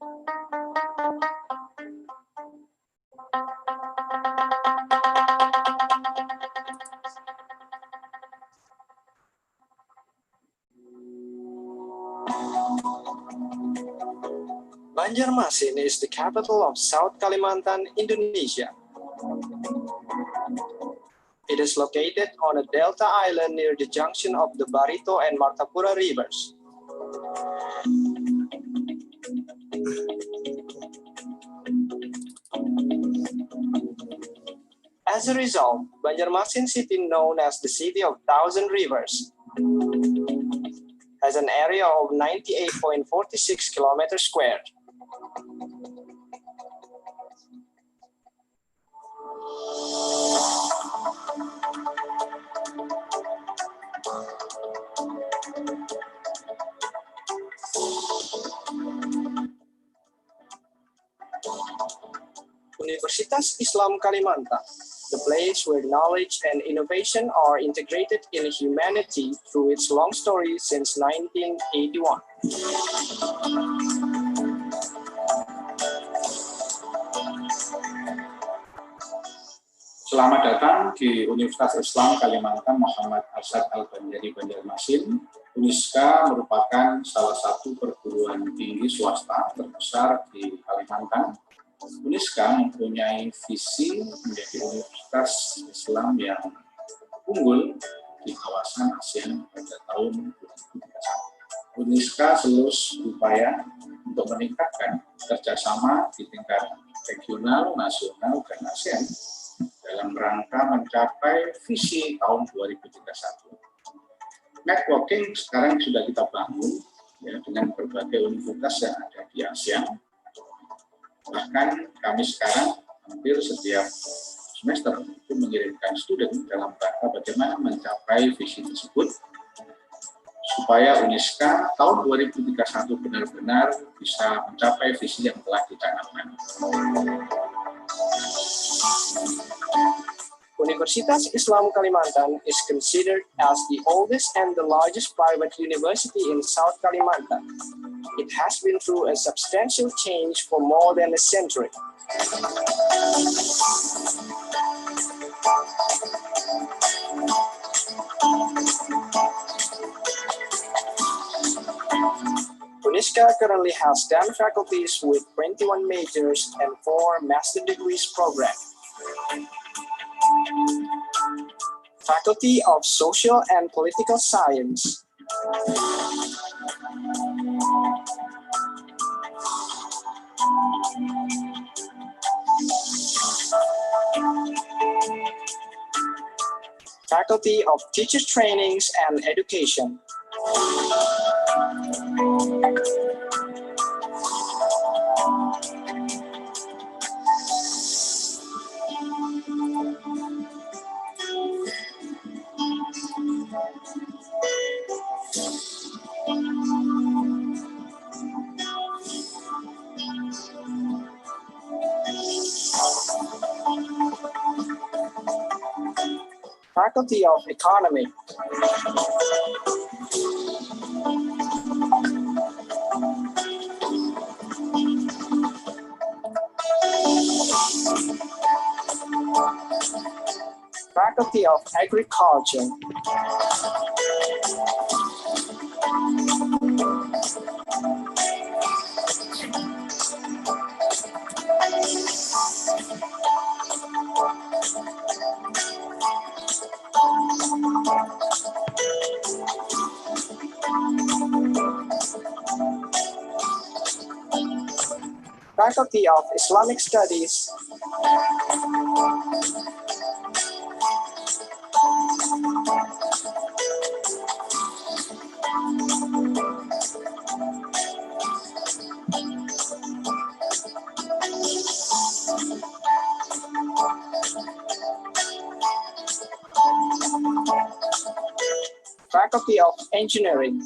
Banjarmasin is the capital of South Kalimantan, Indonesia. It is located on a delta island near the junction of the Barito and Martapura rivers. As a result, Banjarmasin city, known as the City of Thousand Rivers, has an area of 98.46 kilometers squared. Universitas Islam Kalimantan, the place where knowledge and innovation are integrated in humanity through its long story since 1981. Selamat datang di Universitas Islam Kalimantan Muhammad Arsyad Al-Banjari Banjarmasin. UNISKA merupakan salah satu perguruan tinggi swasta terbesar di Kalimantan. UNISKA mempunyai visi menjadi Universitas Islam yang unggul di kawasan ASEAN pada tahun 2031. UNISKA terus berupaya untuk meningkatkan kerjasama di tingkat regional, nasional, dan ASEAN dalam rangka mencapai visi tahun 2031. Networking sekarang sudah kita bangun ya, dengan berbagai universitas yang ada di ASEAN. Bahkan kami sekarang hampir setiap semester itu mengirimkan student dalam rangka bagaimana mencapai visi tersebut supaya UNISKA tahun 2031 benar-benar bisa mencapai visi yang telah dicanangkan. Universitas Islam Kalimantan is considered as the oldest and the largest private university in South Kalimantan. It has been through a substantial change for more than a century. UNISKA currently has 10 faculties with 21 majors and 4 master degrees programs. Faculty of Social and Political Science, Faculty of Teacher Trainings and Education, Faculty of Economy, Faculty of Agriculture, Faculty of Islamic Studies, Faculty of Engineering,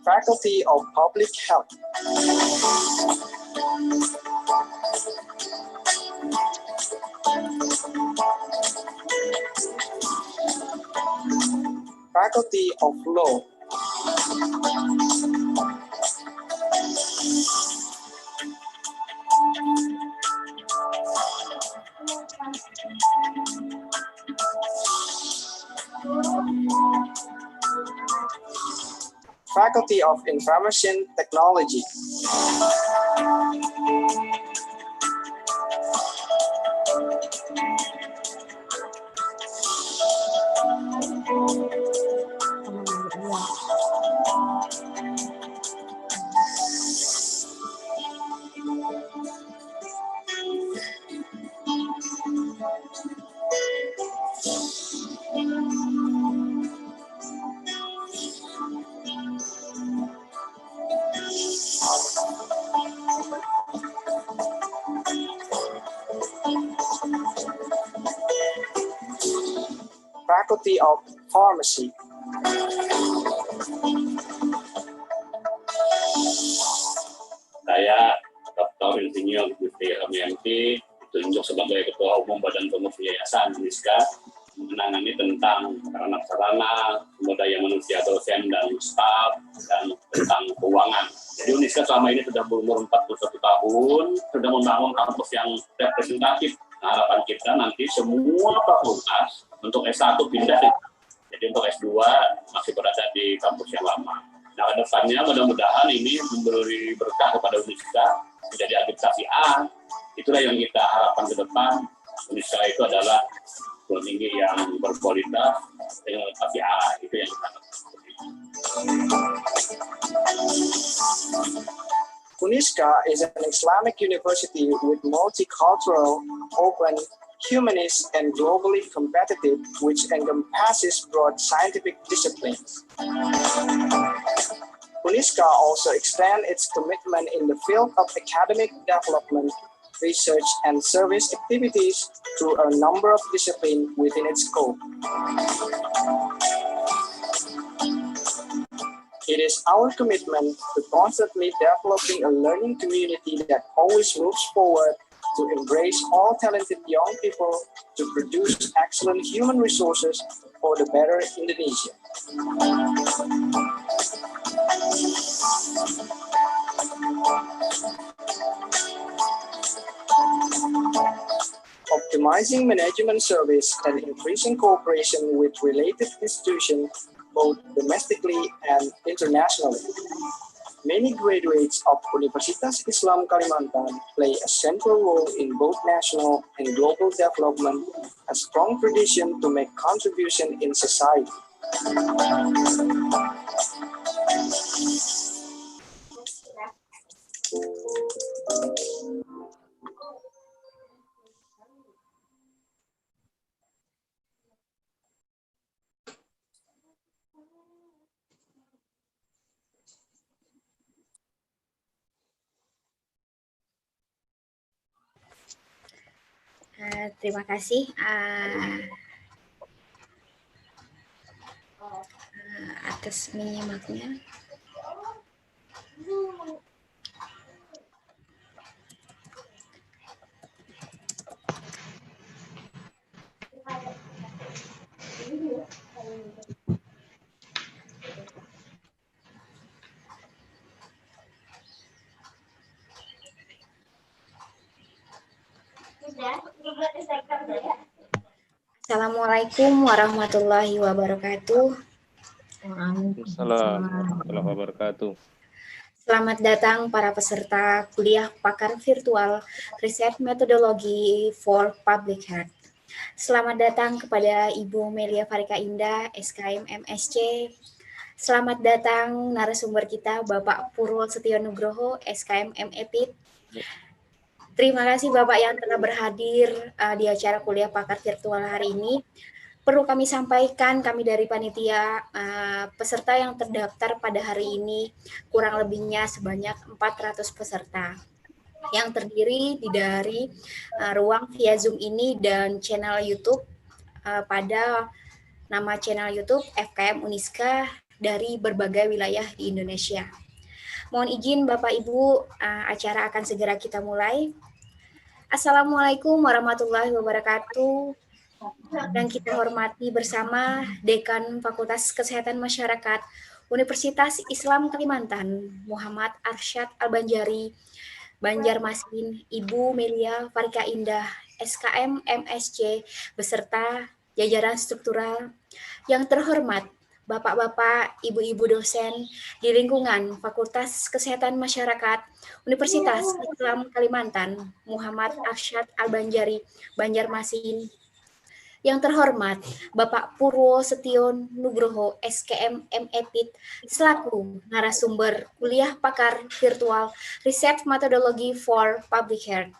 Faculty of Public Health. Faculty of Law. Faculty of Information Technology. Faculty of Pharmacy. Saya Dr. Insinyur Gusti Ramianti ditunjuk sebagai Ketua Umum Badan Pengurus Yayasan UNISKA menangani tentang sarana, sumber daya manusia, dosen dan staf, dan tentang keuangan. Jadi UNISKA selama ini sudah berumur 41 tahun, sudah membangun kampus yang representatif. Nah, harapan kita nanti semua fakultas untuk S1 pindah, jadi untuk S2 masih berada di kampus yang lama. Nah, ke depannya mudah-mudahan ini memberi berkah kepada UNISKA menjadi akreditasi A. Itulah yang kita harapkan ke depan. UNISKA itu adalah perguruan tinggi yang berkualitas dengan akreditasi A. Itu yang kita harapkan. UNISKA is an Islamic university with multicultural, open, humanist, and globally competitive, which encompasses broad scientific disciplines. UNISKA also extends its commitment in the field of academic development, research, and service activities through a number of disciplines within its scope. It is our commitment to constantly developing a learning community that always moves forward to embrace all talented young people to produce excellent human resources for the better Indonesia. Optimizing management service and increasing cooperation with related institutions both domestically and internationally. Many graduates of Universitas Islam Kalimantan play a central role in both national and global development, a strong tradition to make contribution in society. Terima kasih atas menyimaknya. Assalamualaikum warahmatullahi wabarakatuh. Waalaikumsalam warahmatullahi wabarakatuh. Selamat datang para peserta kuliah pakar virtual Riset Metodologi for Public Health. Selamat datang kepada Ibu Melia Farika Indah, SKM MSc. Selamat datang narasumber kita Bapak Purwo Setio Nugroho, SKM MEPIT. Terima kasih Bapak yang telah berhadir di acara kuliah pakar virtual hari ini. Perlu kami sampaikan, kami dari panitia peserta yang terdaftar pada hari ini kurang lebihnya sebanyak 400 peserta yang terdiri dari ruang via Zoom ini dan channel YouTube pada nama channel YouTube FKM UNISKA dari berbagai wilayah di Indonesia. Mohon izin Bapak Ibu, acara akan segera kita mulai. Assalamualaikum warahmatullahi wabarakatuh. Dan kita hormati bersama Dekan Fakultas Kesehatan Masyarakat Universitas Islam Kalimantan, Muhammad Arsyad Al-Banjari, Banjarmasin, Ibu Melia Farika Indah, SKM MSc, beserta jajaran struktural yang terhormat, Bapak-bapak, Ibu-ibu dosen di lingkungan Fakultas Kesehatan Masyarakat Universitas Islam Kalimantan, Muhammad Arsyad Al-Banjari, Banjarmasin. Yang terhormat, Bapak Purwo Setion Nugroho, SKM MEPIT, selaku narasumber kuliah pakar virtual Research Methodology for Public Health.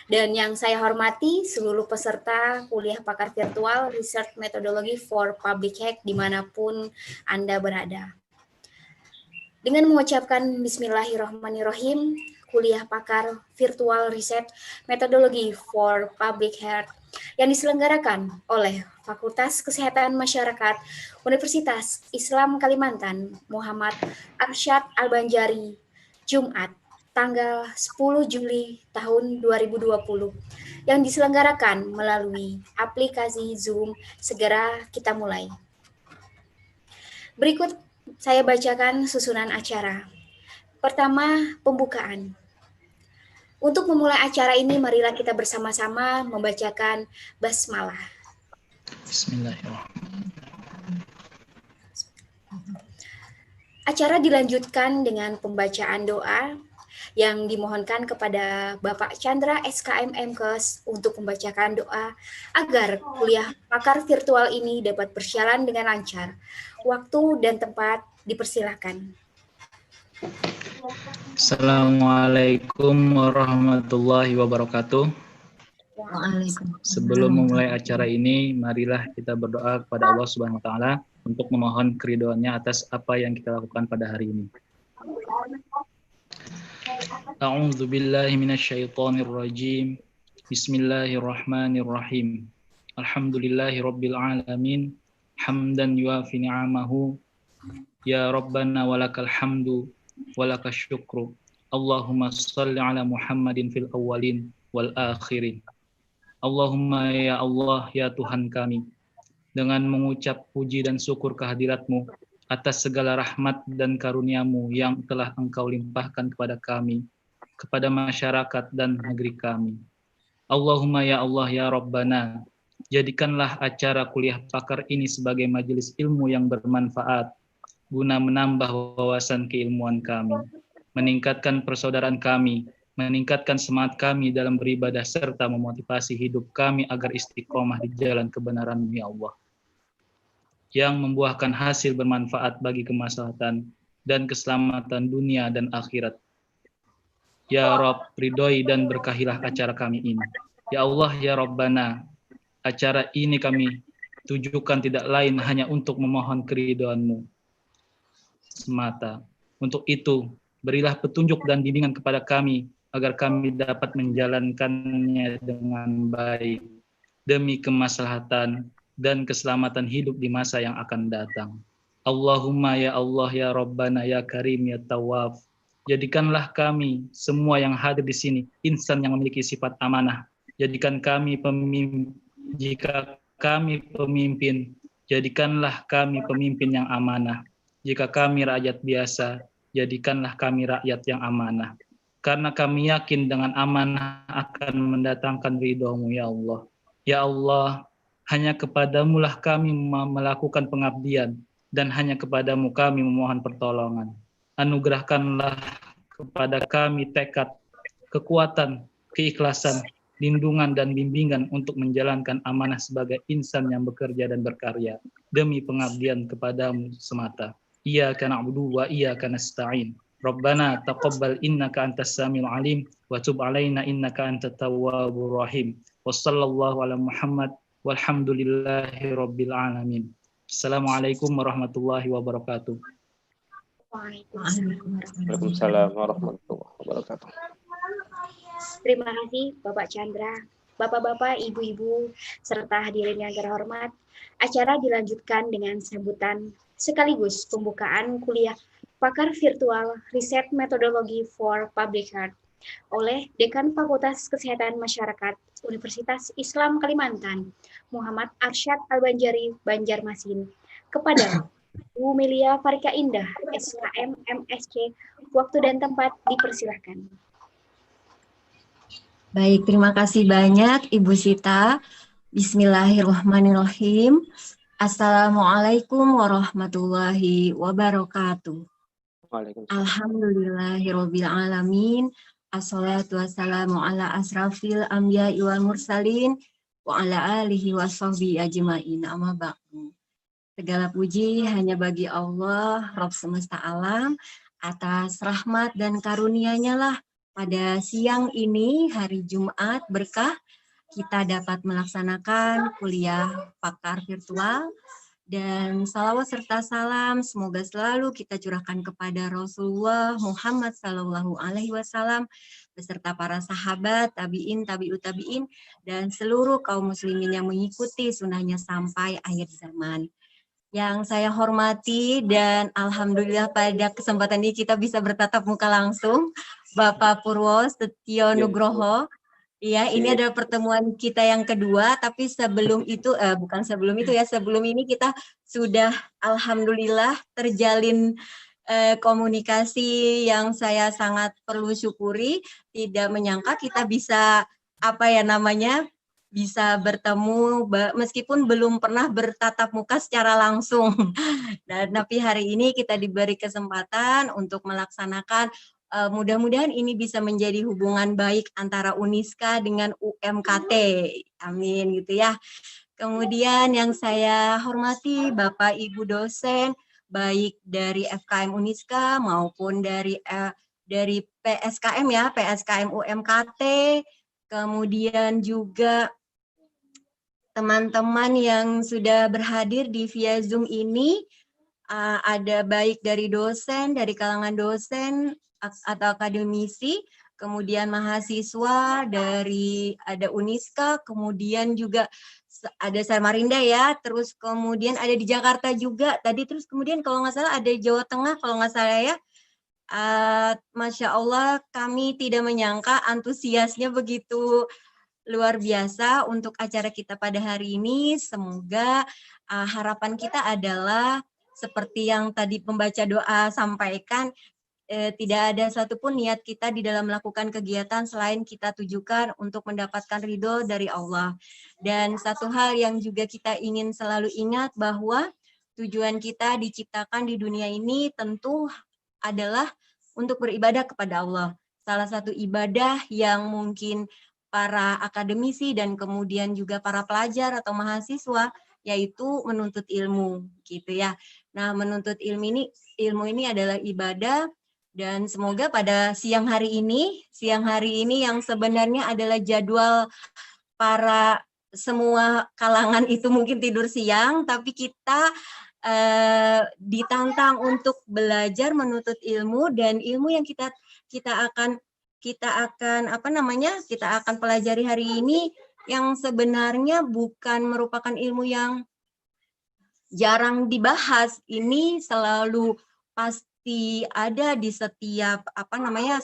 Dan yang saya hormati seluruh peserta kuliah pakar virtual Research Methodology for Public Health dimanapun Anda berada. Dengan mengucapkan Bismillahirrahmanirrahim, kuliah pakar virtual Research Methodology for Public Health yang diselenggarakan oleh Fakultas Kesehatan Masyarakat Universitas Islam Kalimantan, Muhammad Arsyad Al-Banjari, Jumat, tanggal 10 Juli tahun 2020, yang diselenggarakan melalui aplikasi Zoom. Segera kita mulai. Berikut saya bacakan susunan acara. Pertama, pembukaan. Untuk memulai acara ini, marilah kita bersama-sama membacakan basmalah. Bismillahirrahmanirrahim. Acara dilanjutkan dengan pembacaan doa yang dimohonkan kepada Bapak Chandra SKM MKes untuk membacakan doa agar kuliah pakar virtual ini dapat berjalan dengan lancar. Waktu dan tempat dipersilakan. Assalamualaikum warahmatullahi wabarakatuh. Sebelum memulai acara ini, marilah kita berdoa kepada Allah Subhanahu wa taala untuk memohon keridhoannya atas apa yang kita lakukan pada hari ini. A'udzu billahi minasyaitonir rajim. Bismillahirrahmanirrahim. Alhamdulillahirabbil alamin. Hamdan yuafi ni'amahu. Ya Rabbana walakal hamdu walakal syukru. Allahumma salli ala Muhammadin fil awwalin wal akhirin. Allahumma ya Allah ya Tuhan kami, dengan mengucap puji dan syukur kehadirat-Mu atas segala rahmat dan karunia-Mu yang telah Engkau limpahkan kepada kami, kepada masyarakat dan negeri kami. Allahumma ya Allah ya Rabbana, jadikanlah acara kuliah pakar ini sebagai majelis ilmu yang bermanfaat, guna menambah wawasan keilmuan kami, meningkatkan persaudaraan kami, meningkatkan semangat kami dalam beribadah, serta memotivasi hidup kami agar istiqomah di jalan kebenaran-Mu ya Allah, yang membuahkan hasil bermanfaat bagi kemaslahatan dan keselamatan dunia dan akhirat. Ya Rabb, ridhoi dan berkahilah acara kami ini. Ya Allah, ya Rabbana, acara ini kami tujukan tidak lain hanya untuk memohon keridhaan-Mu semata. Untuk itu, berilah petunjuk dan bimbingan kepada kami agar kami dapat menjalankannya dengan baik demi kemaslahatan dan keselamatan hidup di masa yang akan datang. Allahumma ya Allah ya Rabbana ya Karim ya Tawwab, jadikanlah kami semua yang hadir di sini insan yang memiliki sifat amanah. Jadikan kami pemimpin, jika kami pemimpin, jadikanlah kami pemimpin yang amanah. Jika kami rakyat biasa, jadikanlah kami rakyat yang amanah. Karena kami yakin dengan amanah akan mendatangkan ridho-Mu ya Allah. Ya Allah, hanya kepadamu lah kami melakukan pengabdian, dan hanya kepadamu kami memohon pertolongan. Anugerahkanlah kepada kami tekad, kekuatan, keikhlasan, lindungan dan bimbingan untuk menjalankan amanah sebagai insan yang bekerja dan berkarya demi pengabdian kepadamu semata. Iyyaka na'budu wa iyyaka nasta'in. Rabbana taqabbal innaka antas samiul alim wa tub alaina innaka antat tawwabur rahim. Wassallallahu ala Muhammad walhamdulillahi rabbil alamin. Assalamualaikum warahmatullahi wabarakatuh. Waalaikumsalam warahmatullahi wabarakatuh. Terima kasih Bapak Chandra, Bapak-bapak, Ibu-ibu, serta hadirin yang terhormat. Acara dilanjutkan dengan sambutan sekaligus pembukaan kuliah pakar virtual riset metodologi for public health oleh Dekan Fakultas Kesehatan Masyarakat Universitas Islam Kalimantan, Muhammad Arsyad Al-Banjari, Banjarmasin, kepada Bu Melia Farika Indah, SKM MSc, waktu dan tempat dipersilahkan. Baik, terima kasih banyak Ibu Sita. Bismillahirrahmanirrahim. Assalamualaikum warahmatullahi wabarakatuh. Waalaikumsalam. Alhamdulillahirrabbilalamin. Assalatu wassalamu ala asrafil anbiya'i wal mursalin wa ala alihi wa sahbihi ajma'in. Amma ba'du. Segala puji hanya bagi Allah, Rabb semesta alam, atas rahmat dan karunia-Nya lah pada siang ini, hari Jumat berkah, kita dapat melaksanakan kuliah pakar virtual. Dan salawat serta salam semoga selalu kita curahkan kepada Rasulullah Muhammad SAW beserta para sahabat, tabi'in, tabi'ut tabi'in, dan seluruh kaum muslimin yang mengikuti sunnahnya sampai akhir zaman. Yang saya hormati dan alhamdulillah pada kesempatan ini kita bisa bertatap muka langsung, Bapak Purwo Setio Nugroho. Iya, ini adalah pertemuan kita yang kedua, tapi sebelum itu, sebelum ini kita sudah alhamdulillah terjalin komunikasi yang saya sangat perlu syukuri. Tidak menyangka kita bisa, bisa bertemu, meskipun belum pernah bertatap muka secara langsung. Dan tapi hari ini kita diberi kesempatan untuk melaksanakan mudah-mudahan ini bisa menjadi hubungan baik antara Uniska dengan UMKT. Amin gitu ya. Kemudian yang saya hormati Bapak Ibu dosen baik dari FKM Uniska maupun dari PSKM ya, PSKM UMKT. Kemudian juga teman-teman yang sudah berhadir di via Zoom ini, ada baik dari dosen, dari kalangan dosen atau akademisi, kemudian mahasiswa ada Uniska, kemudian juga ada Samarinda ya, terus kemudian ada di Jakarta juga tadi, terus kemudian kalau nggak salah ada Jawa Tengah kalau nggak salah ya. Masya Allah, kami tidak menyangka antusiasnya begitu luar biasa untuk acara kita pada hari ini. Semoga harapan kita adalah seperti yang tadi pembaca doa sampaikan, tidak ada satupun niat kita di dalam melakukan kegiatan selain kita tujukan untuk mendapatkan ridho dari Allah. Dan satu hal yang juga kita ingin selalu ingat bahwa tujuan kita diciptakan di dunia ini tentu adalah untuk beribadah kepada Allah. Salah satu ibadah yang mungkin para akademisi dan kemudian juga para pelajar atau mahasiswa yaitu menuntut ilmu gitu ya. Nah, menuntut ilmu ini adalah ibadah. Dan semoga pada siang hari ini yang sebenarnya adalah jadwal para semua kalangan itu mungkin tidur siang, tapi kita ditantang untuk belajar menuntut ilmu, dan ilmu yang kita akan pelajari hari ini yang sebenarnya bukan merupakan ilmu yang jarang dibahas. Ini selalu pasti ada di setiap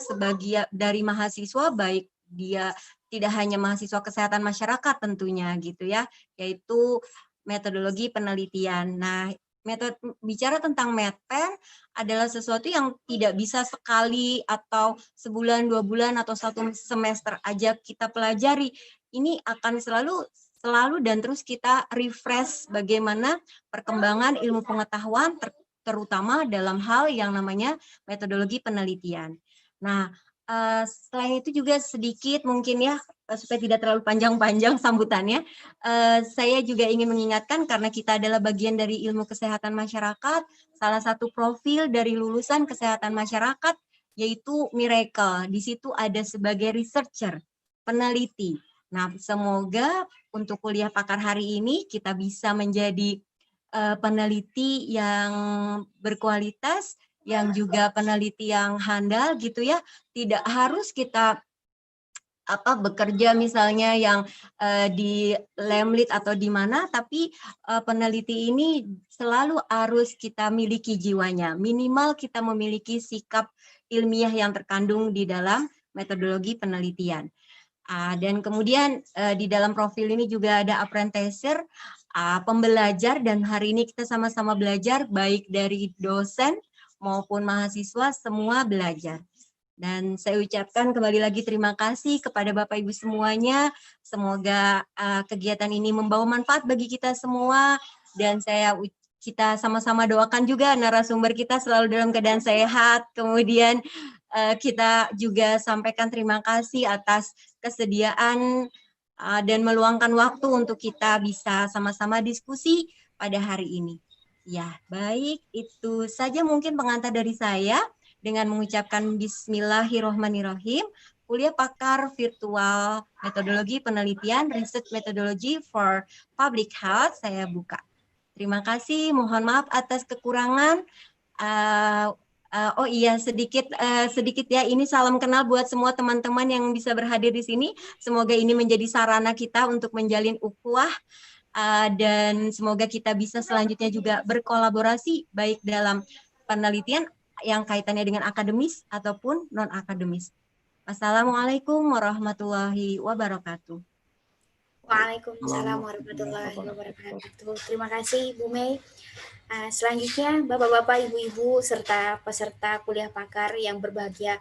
sebagian dari mahasiswa, baik dia tidak hanya mahasiswa kesehatan masyarakat tentunya gitu ya, yaitu metodologi penelitian. Nah, bicara tentang medpen adalah sesuatu yang tidak bisa sekali atau sebulan, 2 bulan atau 1 semester aja kita pelajari. Ini akan selalu dan terus kita refresh bagaimana perkembangan ilmu pengetahuan terutama dalam hal yang namanya metodologi penelitian. Nah, selain itu juga sedikit mungkin ya, supaya tidak terlalu panjang-panjang sambutannya, saya juga ingin mengingatkan karena kita adalah bagian dari ilmu kesehatan masyarakat, salah satu profil dari lulusan kesehatan masyarakat yaitu Miracle. Di situ ada sebagai researcher, peneliti. Nah, semoga untuk kuliah pakar hari ini kita bisa menjadi peneliti yang berkualitas, yang juga peneliti yang handal gitu ya. Tidak harus kita bekerja misalnya yang di Lemlit atau di mana, tapi peneliti ini selalu harus kita miliki jiwanya. Minimal kita memiliki sikap ilmiah yang terkandung di dalam metodologi penelitian. Dan kemudian di dalam profil ini juga ada apprenticer, pembelajar, dan hari ini kita sama-sama belajar, baik dari dosen maupun mahasiswa, semua belajar. Dan saya ucapkan kembali lagi terima kasih kepada Bapak Ibu semuanya. Semoga kegiatan ini membawa manfaat bagi kita semua, dan kita sama-sama doakan juga narasumber kita selalu dalam keadaan sehat. Kemudian kita juga sampaikan terima kasih atas kesediaan dan meluangkan waktu untuk kita bisa sama-sama diskusi pada hari ini. Ya, baik, itu saja mungkin pengantar dari saya. Dengan mengucapkan Bismillahirrohmanirrohim, kuliah pakar virtual metodologi penelitian Research Methodology for Public Health saya buka. Terima kasih, mohon maaf atas kekurangan. Oh iya, sedikit ya, ini salam kenal buat semua teman-teman yang bisa berhadir di sini. Semoga ini menjadi sarana kita untuk menjalin ukhuwah, dan semoga kita bisa selanjutnya juga berkolaborasi baik dalam penelitian yang kaitannya dengan akademis ataupun non-akademis. Wassalamualaikum warahmatullahi wabarakatuh. Waalaikumsalam warahmatullahi wabarakatuh. Terima kasih Bu Mei. Selanjutnya Bapak-bapak, Ibu-ibu serta peserta kuliah pakar yang berbahagia.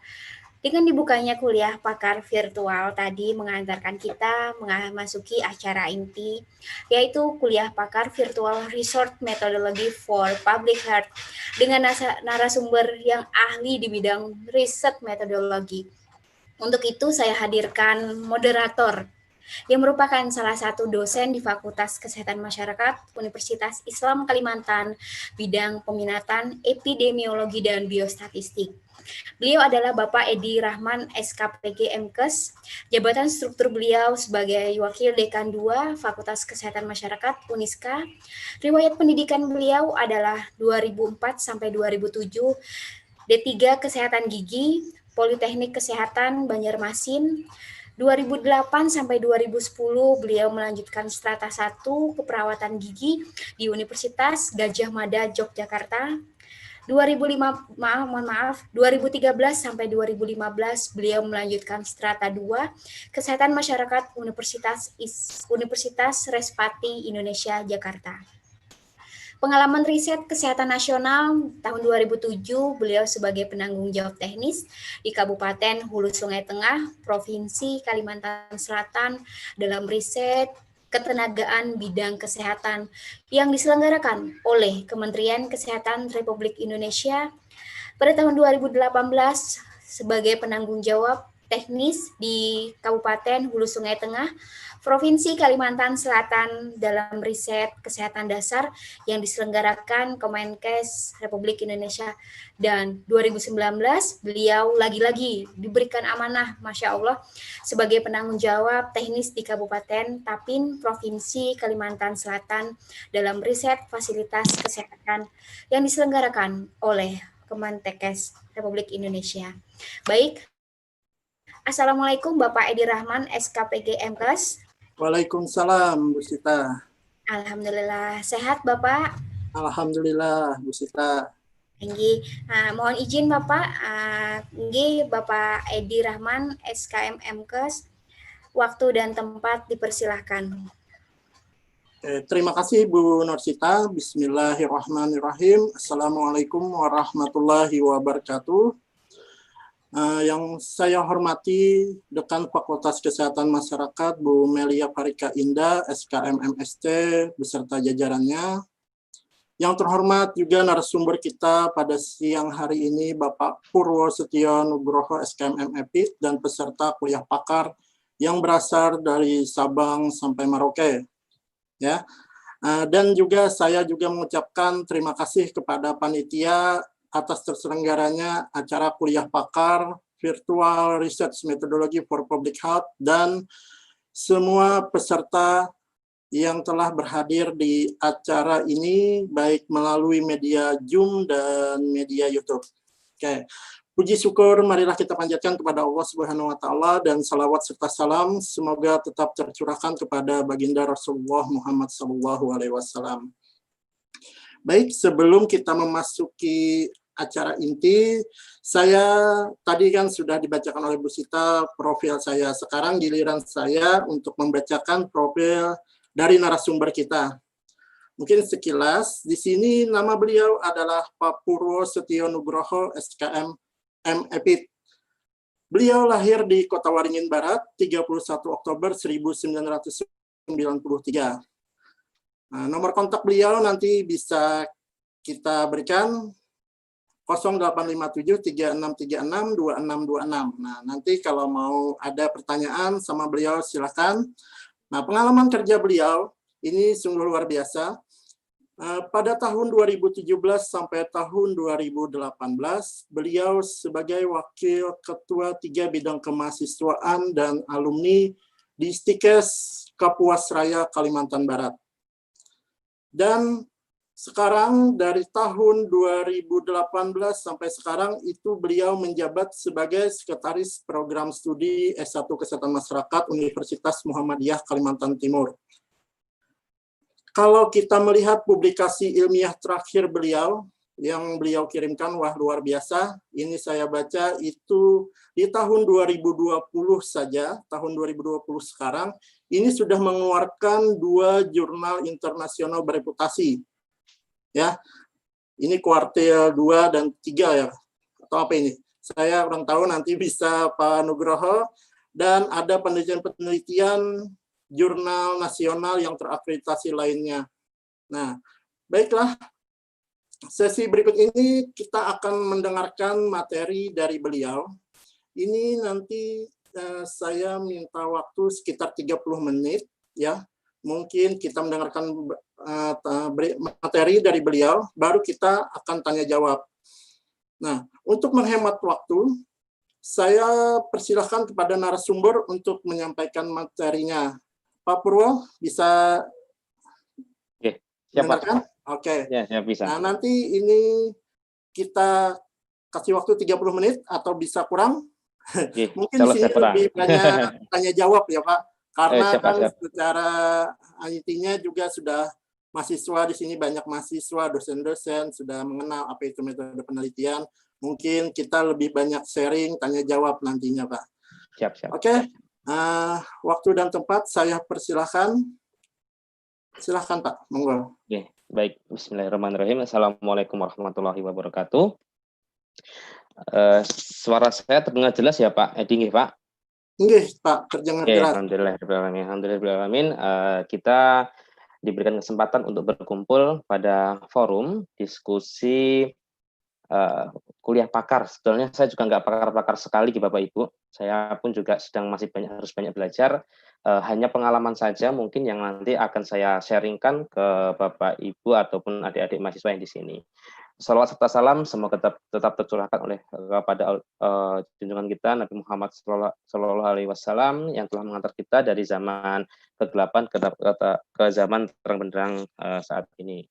Dengan dibukanya kuliah pakar virtual tadi mengantarkan kita memasuki acara inti, yaitu kuliah pakar virtual Research Methodology for Public Health dengan narasumber yang ahli di bidang riset metodologi. Untuk itu saya hadirkan moderator yang merupakan salah satu dosen di Fakultas Kesehatan Masyarakat Universitas Islam Kalimantan, bidang peminatan epidemiologi dan biostatistik. Beliau adalah Bapak Edi Rahman, SKPG MKes. Jabatan struktur beliau sebagai Wakil Dekan 2 Fakultas Kesehatan Masyarakat Uniska. Riwayat pendidikan beliau adalah 2004 sampai 2007, D3 Kesehatan Gigi, Politeknik Kesehatan Banjarmasin. 2008 sampai 2010 beliau melanjutkan strata 1 keperawatan gigi di Universitas Gadjah Mada Yogyakarta. 2013 sampai 2015 beliau melanjutkan strata 2 Kesehatan Masyarakat Universitas Respati Indonesia Jakarta. Pengalaman riset kesehatan nasional tahun 2007 beliau sebagai penanggung jawab teknis di Kabupaten Hulu Sungai Tengah, Provinsi Kalimantan Selatan dalam riset ketenagaan bidang kesehatan yang diselenggarakan oleh Kementerian Kesehatan Republik Indonesia. Pada tahun 2018 sebagai penanggung jawab teknis di Kabupaten Hulu Sungai Tengah, Provinsi Kalimantan Selatan dalam riset kesehatan dasar yang diselenggarakan Kemenkes Republik Indonesia. Dan 2019 beliau lagi-lagi diberikan amanah, Masya Allah, sebagai penanggung jawab teknis di Kabupaten Tapin, Provinsi Kalimantan Selatan dalam riset fasilitas kesehatan yang diselenggarakan oleh Kemenkes Republik Indonesia. Baik, Assalamualaikum Bapak Edi Rahman, SKPG MKes. Waalaikumsalam, Bu Sita. Alhamdulillah, sehat Bapak? Alhamdulillah, Bu Sita. Mohon izin Bapak, Bapak Edi Rahman, SKM MKes, waktu dan tempat dipersilahkan. Terima kasih Bu Nursita. Bismillahirrahmanirrahim. Assalamualaikum warahmatullahi wabarakatuh. Yang saya hormati Dekan Fakultas Kesehatan Masyarakat Bu Melia Farika Indah, SKM MST, beserta jajarannya. Yang terhormat juga narasumber kita pada siang hari ini Bapak Purwo Setio Nugroho, SKM MEPIT, dan peserta kuliah pakar yang berasal dari Sabang sampai Merauke. Ya. Dan juga saya juga mengucapkan terima kasih kepada panitia atas terselenggaranya acara kuliah pakar virtual research methodology for public health dan semua peserta yang telah berhadir di acara ini baik melalui media Zoom dan media YouTube. Oke. Puji syukur marilah kita panjatkan kepada Allah Subhanahu wa taala dan salawat serta salam semoga tetap tercurahkan kepada baginda Rasulullah Muhammad sallallahu alaihi wasallam. Baik, sebelum kita memasuki acara inti, saya tadi kan sudah dibacakan oleh Bu Sita profil saya. Sekarang giliran saya untuk membacakan profil dari narasumber kita. Mungkin sekilas, di sini nama beliau adalah Pak Purwo Setio Nugroho, SKM MEPIT. Beliau lahir di Kota Waringin Barat 31 Oktober 1993. Nah, nomor kontak beliau nanti bisa kita berikan 0857-3636-2626. Nah, nanti kalau mau ada pertanyaan sama beliau silakan. Nah, pengalaman kerja beliau ini sungguh luar biasa. Pada tahun 2017 sampai tahun 2018, beliau sebagai Wakil Ketua 3 Bidang Kemahasiswaan dan Alumni di Stikes Kapuas Raya, Kalimantan Barat. Dan sekarang dari tahun 2018 sampai sekarang itu beliau menjabat sebagai Sekretaris Program Studi S1 Kesehatan Masyarakat Universitas Muhammadiyah Kalimantan Timur. Kalau kita melihat publikasi ilmiah terakhir beliau, yang beliau kirimkan, wah luar biasa. Ini saya baca itu di tahun 2020 saja, tahun 2020 sekarang, ini sudah mengeluarkan 2 jurnal internasional bereputasi. Ya, ini kuartil 2 dan 3 ya, atau apa ini? Saya kurang tahu, nanti bisa Pak Nugroho. Dan ada penelitian-penelitian jurnal nasional yang terakreditasi lainnya. Nah, baiklah. Sesi berikut ini kita akan mendengarkan materi dari beliau. Ini nanti saya minta waktu sekitar 30 menit ya. Mungkin kita mendengarkan materi dari beliau, baru kita akan tanya jawab. Nah, untuk menghemat waktu, saya persilahkan kepada narasumber untuk menyampaikan materinya. Pak Purwo, bisa mendengarkan? Oke. Ya, bisa. Nah, nanti ini kita kasih waktu 30 menit atau bisa kurang. Mungkin di sini lebih banyak tanya jawab ya Pak. Karena kan secara intinya juga sudah mahasiswa di sini, banyak mahasiswa, dosen-dosen sudah mengenal apa itu metode penelitian. Mungkin kita lebih banyak sharing, tanya jawab nantinya Pak. Siap. Oke. Waktu dan tempat saya persilahkan. Silahkan Pak, monggo. Oke, baik. Bismillahirrahmanirrahim. Assalamualaikum warahmatullahi wabarakatuh. Suara saya terdengar jelas ya Pak? Nggih Pak? Nggih Pak, terdengar jelas. Alhamdulillahirrahmanirrahim. Kita diberikan kesempatan untuk berkumpul pada forum diskusi kuliah pakar. Sebetulnya saya juga nggak pakar-pakar sekali di Bapak Ibu. Saya pun juga harus banyak belajar. Hanya pengalaman saja mungkin yang nanti akan saya sharingkan ke Bapak Ibu ataupun adik-adik mahasiswa yang di sini. Salawat serta salam semoga tetap tercurahkan kepada junjungan kita Nabi Muhammad Sallallahu Alaihi Wasallam yang telah mengantar kita dari zaman kegelapan ke zaman terang benderang saat ini.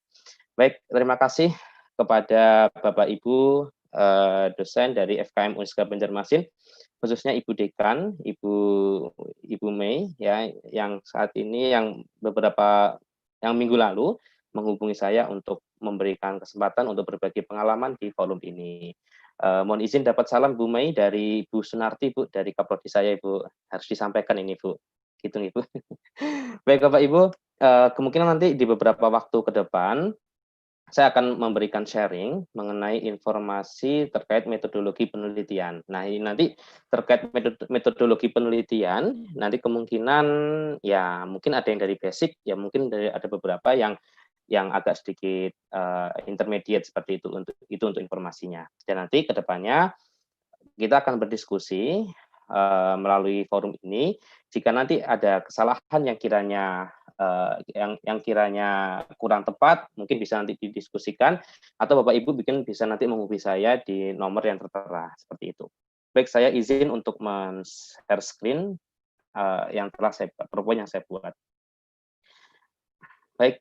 Baik, terima kasih kepada Bapak Ibu dosen dari FKM Uniska Banjarmasin, khususnya Ibu Dekan, Ibu Mei ya, yang saat ini yang minggu lalu menghubungi saya untuk memberikan kesempatan untuk berbagi pengalaman di forum ini. Mohon izin dapat salam Bu Mei dari Bu Sunarti, Bu, dari Kaprodi saya, Ibu. Harus disampaikan ini, Bu. Gitu, Ibu. Baik, Bapak Ibu, kemungkinan nanti di beberapa waktu ke depan saya akan memberikan sharing mengenai informasi terkait metodologi penelitian. Nah, ini nanti terkait metodologi penelitian, nanti kemungkinan ya mungkin ada yang dari basic, ya mungkin ada beberapa yang agak sedikit intermediate seperti itu untuk informasinya. Dan nanti ke depannya kita akan berdiskusi melalui forum ini. Jika nanti ada kesalahan yang kiranya kurang tepat, mungkin bisa nanti didiskusikan, atau Bapak Ibu bisa nanti menghubungi saya di nomor yang tertera seperti itu. Baik, saya izin untuk men-share screen yang telah PowerPoint yang saya buat. Baik,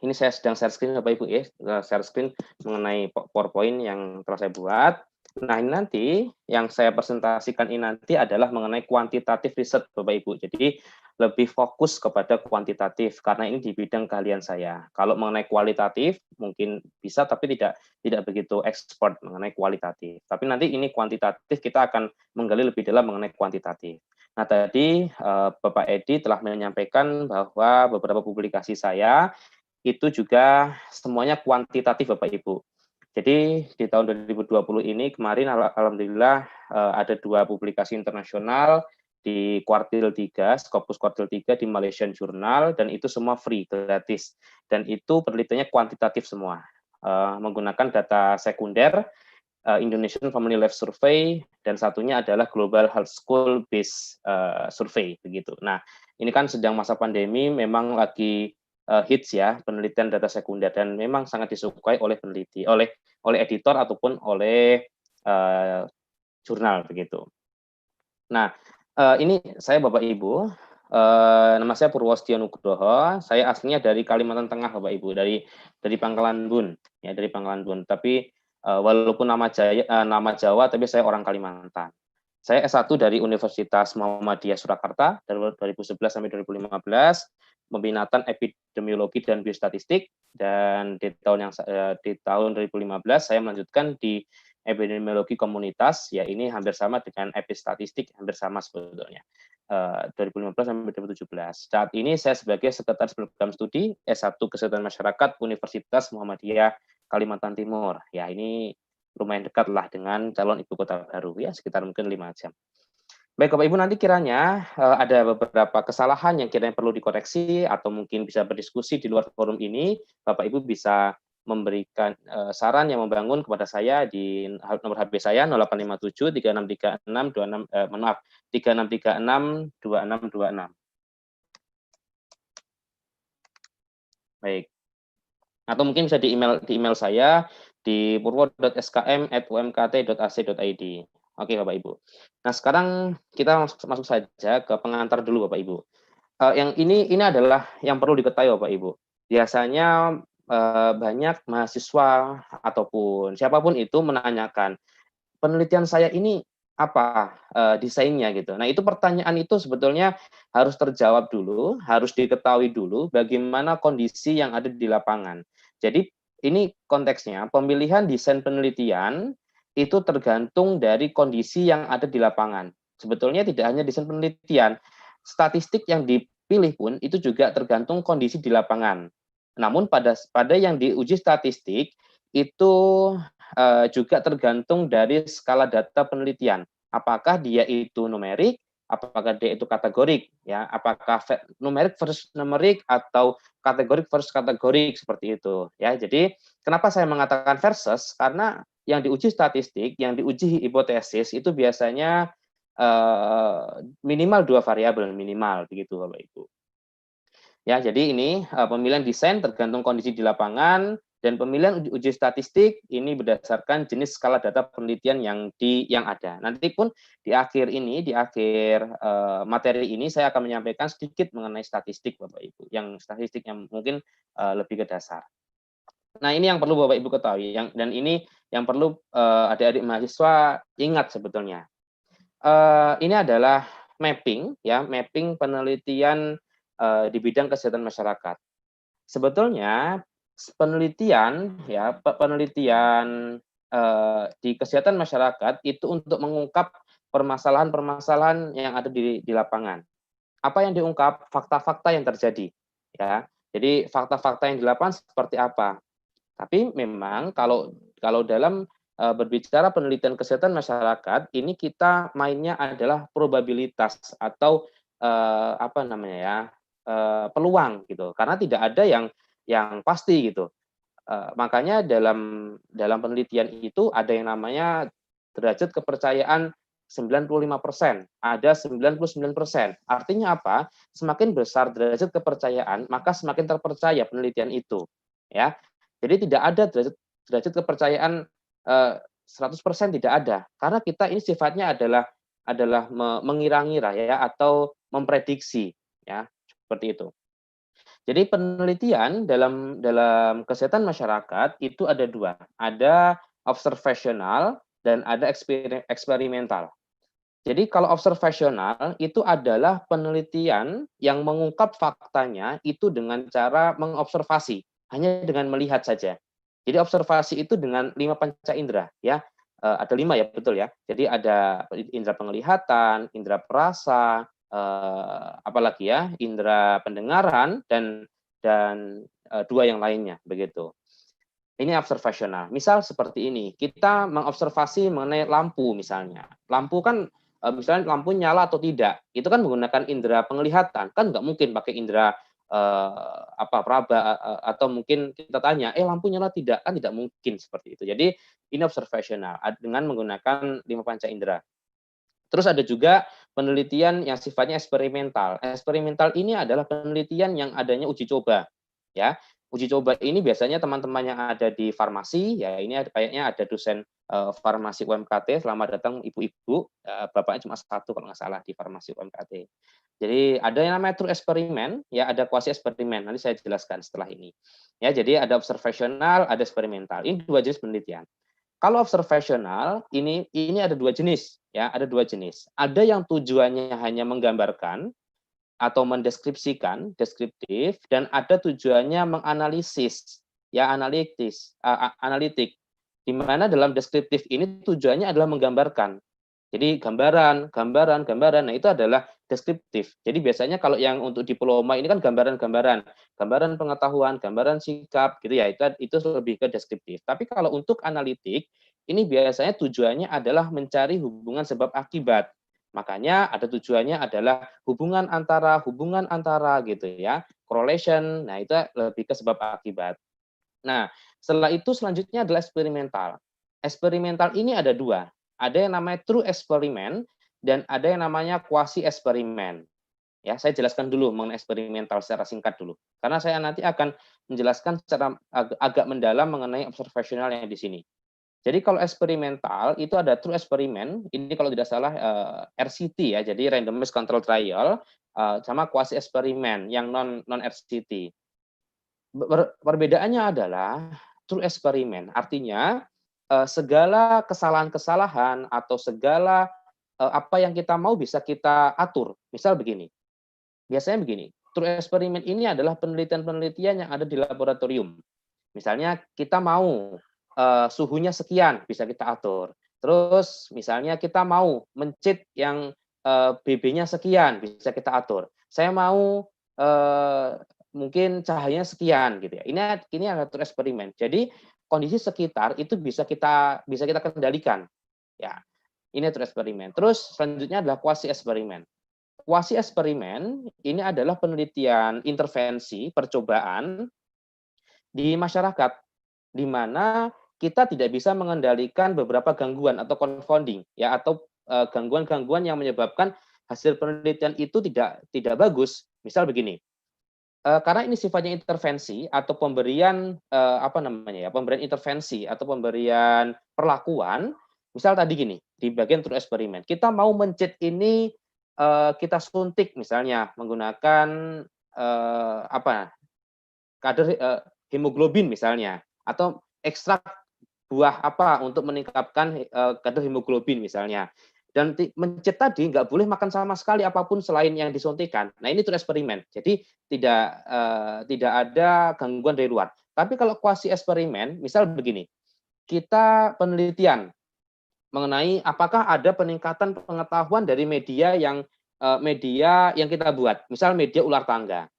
ini saya sedang share screen Bapak Ibu ya, share screen mengenai PowerPoint yang telah saya buat. Nah, ini nanti yang saya presentasikan ini nanti adalah mengenai kuantitatif riset Bapak Ibu. Jadi lebih fokus kepada kuantitatif karena ini di bidang keahlian saya. Kalau mengenai kualitatif mungkin bisa tapi tidak begitu expert mengenai kualitatif. Tapi nanti ini kuantitatif kita akan menggali lebih dalam mengenai kuantitatif. Nah, tadi Bapak Edi telah menyampaikan bahwa beberapa publikasi saya itu juga semuanya kuantitatif Bapak Ibu. Jadi di tahun 2020 ini kemarin alhamdulillah ada 2 publikasi internasional di kuartil 3, Scopus kuartil 3 di Malaysian Journal, dan itu semua free, gratis. Dan itu penelitiannya kuantitatif semua, menggunakan data sekunder, Indonesian Family Life Survey, dan satunya adalah Global Health School Based Survey, begitu. Nah, ini kan sedang masa pandemi, memang lagi hits ya penelitian data sekunder, dan memang sangat disukai oleh peneliti, oleh editor ataupun oleh jurnal, begitu. Nah, ini saya Bapak Ibu, nama saya Purwostio Nugroho, saya aslinya dari Kalimantan Tengah Bapak Ibu, dari Pangkalan Bun, ya dari Pangkalan Bun. Tapi walaupun nama Jawa, tapi saya orang Kalimantan. Saya S1 dari Universitas Muhammadiyah Surakarta dari 2011 sampai 2015, peminatan epidemiologi dan biostatistik, dan di tahun 2015 saya melanjutkan di epidemiologi komunitas, ya ini hampir sama dengan epistatistik, hampir sama sebetulnya. 2015 sampai 2017. Saat ini saya sebagai Sekretaris Program Studi S1 Kesehatan Masyarakat Universitas Muhammadiyah Kalimantan Timur. Ya ini lumayan dekat lah dengan calon ibu kota baru, ya sekitar mungkin 5 jam. Baik Bapak Ibu, nanti kiranya ada beberapa kesalahan yang kiranya perlu dikoreksi atau mungkin bisa berdiskusi di luar forum ini, Bapak Ibu bisa memberikan saran yang membangun kepada saya di nomor HP saya 0857 3636 3636 2626. Baik. Atau mungkin bisa di email saya di purwo.skm@umkt.ac.id. Oke Bapak Ibu. Nah, sekarang kita masuk saja ke pengantar dulu Bapak Ibu. Yang ini adalah yang perlu diketahui Bapak Ibu. Biasanya banyak mahasiswa ataupun siapapun itu menanyakan, penelitian saya ini apa desainnya gitu. Nah, itu pertanyaan itu sebetulnya harus terjawab dulu, harus diketahui dulu bagaimana kondisi yang ada di lapangan. Jadi ini konteksnya, pemilihan desain penelitian itu tergantung dari kondisi yang ada di lapangan. Sebetulnya tidak hanya desain penelitian, statistik yang dipilih pun itu juga tergantung kondisi di lapangan. Namun pada yang diuji statistik itu juga tergantung dari skala data penelitian. Apakah dia itu numerik, apakah dia itu kategorik, ya? Apakah numerik versus numerik atau kategorik versus kategorik seperti itu, ya. Jadi kenapa saya mengatakan versus? Karena yang diuji statistik, yang diuji hipotesis itu biasanya minimal 2 variabel minimal, begitu Bapak Ibu. Ya, jadi ini pemilihan desain tergantung kondisi di lapangan, dan pemilihan uji statistik ini berdasarkan jenis skala data penelitian yang ada. Nanti pun di akhir materi ini saya akan menyampaikan sedikit mengenai statistik Bapak Ibu, yang statistik yang mungkin lebih ke dasar. Nah, ini yang perlu Bapak Ibu ketahui, dan ini yang perlu adik-adik mahasiswa ingat sebetulnya. Ini adalah mapping penelitian di bidang kesehatan masyarakat. Sebetulnya penelitian di kesehatan masyarakat itu untuk mengungkap permasalahan-permasalahan yang ada di lapangan. Apa yang diungkap? Fakta-fakta yang terjadi, ya. Jadi fakta-fakta yang di lapangan seperti apa? Tapi memang kalau dalam berbicara penelitian kesehatan masyarakat, ini kita mainnya adalah probabilitas atau peluang gitu. Karena tidak ada yang pasti gitu. Makanya dalam penelitian itu ada yang namanya derajat kepercayaan 95%, ada 99%. Artinya apa? Semakin besar derajat kepercayaan, maka semakin terpercaya penelitian itu, ya. Jadi tidak ada derajat kepercayaan 100% tidak ada. Karena kita ini sifatnya adalah mengira-ngira ya, atau memprediksi, ya, seperti itu. Jadi penelitian dalam kesehatan masyarakat itu ada dua, ada observational dan ada eksperimental. Jadi kalau observational itu adalah penelitian yang mengungkap faktanya itu dengan cara mengobservasi, hanya dengan melihat saja. Jadi observasi itu dengan 5 panca indera, ya. Ada 5 ya, betul ya. Jadi ada indera penglihatan, indera perasa, apalagi ya, indera pendengaran dan 2 yang lainnya, begitu. Ini observational. Misal seperti ini, kita mengobservasi mengenai lampu misalnya. Lampu kan misalnya lampu nyala atau tidak, itu kan menggunakan indera penglihatan, kan nggak mungkin pakai indera peraba atau mungkin kita tanya, lampu nyala tidak, kan tidak mungkin seperti itu. Jadi ini observational dengan menggunakan 5 panca indera. Terus ada juga penelitian yang sifatnya eksperimental. Eksperimental ini adalah penelitian yang adanya uji coba, ya. Uji coba ini biasanya teman-teman yang ada di farmasi, ya ini kayaknya ada dosen farmasi UMKT, selamat datang ibu-ibu, bapaknya cuma 1 kalau nggak salah di farmasi UMKT. Jadi ada yang namanya true eksperimen, ya ada kuasi eksperimen. Nanti saya jelaskan setelah ini. Ya, jadi ada observational, ada eksperimental. Ini 2 jenis penelitian. Kalau observational ini ada 2 jenis, ya ada 2 jenis. Ada yang tujuannya hanya menggambarkan atau mendeskripsikan, deskriptif, dan ada tujuannya menganalisis, ya analitik. Di mana dalam deskriptif ini tujuannya adalah menggambarkan. Jadi gambaran. Nah itu adalah deskriptif. Jadi biasanya kalau yang untuk diploma ini kan gambaran pengetahuan, gambaran sikap, gitu ya. Itu lebih ke deskriptif. Tapi kalau untuk analitik ini biasanya tujuannya adalah mencari hubungan sebab akibat. Makanya ada tujuannya adalah hubungan antara gitu ya, correlation. Nah, itu lebih ke sebab akibat. Nah, setelah itu selanjutnya adalah eksperimental. Eksperimental ini ada 2. Ada yang namanya true experiment dan ada yang namanya quasi eksperimen. Ya, saya jelaskan dulu mengenai eksperimental secara singkat dulu. Karena saya nanti akan menjelaskan secara agak mendalam mengenai observational yang di sini. Jadi kalau eksperimental itu ada true experiment, ini kalau tidak salah RCT ya, jadi randomized control trial, sama quasi eksperimen yang non RCT. Perbedaannya adalah true experiment, artinya segala kesalahan-kesalahan atau segala apa yang kita mau bisa kita atur. Misal begini, biasanya begini, true experiment ini adalah penelitian-penelitian yang ada di laboratorium. Misalnya kita mau suhunya sekian, bisa kita atur. Terus misalnya kita mau mencit yang BB-nya sekian, bisa kita atur. Saya mau mungkin cahayanya sekian gitu ya. Ini adalah true eksperimen. Jadi kondisi sekitar itu bisa kita kendalikan. Ya. Ini true eksperimen. Terus selanjutnya adalah quasi eksperimen. Quasi eksperimen ini adalah penelitian intervensi, percobaan di masyarakat di mana kita tidak bisa mengendalikan beberapa gangguan atau confounding ya atau gangguan-gangguan yang menyebabkan hasil penelitian itu tidak bagus. Misal begini. Karena ini sifatnya intervensi atau pemberian pemberian intervensi atau pemberian perlakuan. Misal tadi gini, di bagian true eksperimen, kita mau mencit ini kita suntik misalnya menggunakan kadar hemoglobin misalnya atau ekstrak buah apa untuk meningkatkan kadar hemoglobin misalnya. Dan mencit tadi nggak boleh makan sama sekali apapun selain yang disuntikan. Nah ini true eksperimen. Jadi tidak ada gangguan dari luar. Tapi kalau quasi eksperimen, misal begini, kita penelitian mengenai apakah ada peningkatan pengetahuan dari media yang kita buat. Misal media ular tangga,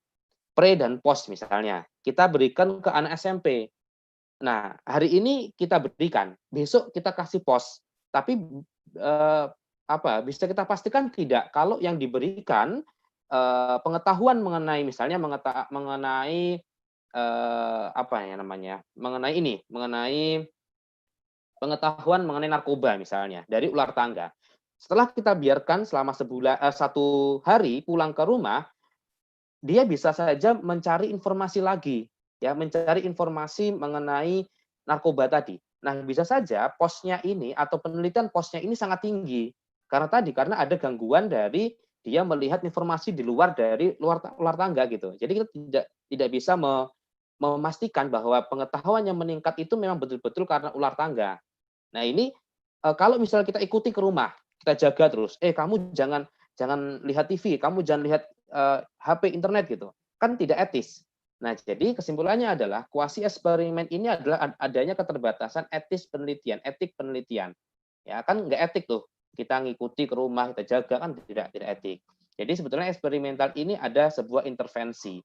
pre dan post misalnya. Kita berikan ke anak SMP. Nah hari ini kita berikan, besok kita kasih post. Tapi bisa kita pastikan tidak kalau yang diberikan pengetahuan mengenai misalnya mengenai pengetahuan mengenai narkoba misalnya dari ular tangga. Setelah kita biarkan selama 1 hari pulang ke rumah, dia bisa saja mencari informasi lagi, ya mencari informasi mengenai narkoba tadi. Nah bisa saja posnya ini atau penelitian posnya ini sangat tinggi. Karena ada gangguan dari dia melihat informasi di luar dari luar tangga gitu. Jadi kita tidak bisa memastikan bahwa pengetahuan yang meningkat itu memang betul-betul karena ular tangga. Nah ini kalau misalnya kita ikuti ke rumah, kita jaga terus, kamu jangan lihat TV, kamu jangan lihat HP internet gitu, kan tidak etis. Nah jadi kesimpulannya adalah kuasi eksperimen ini adalah adanya keterbatasan etik penelitian. Ya kan nggak etik tuh, kita ngikuti ke rumah, kita jaga, kan tidak etik. Jadi sebetulnya eksperimental ini ada sebuah intervensi,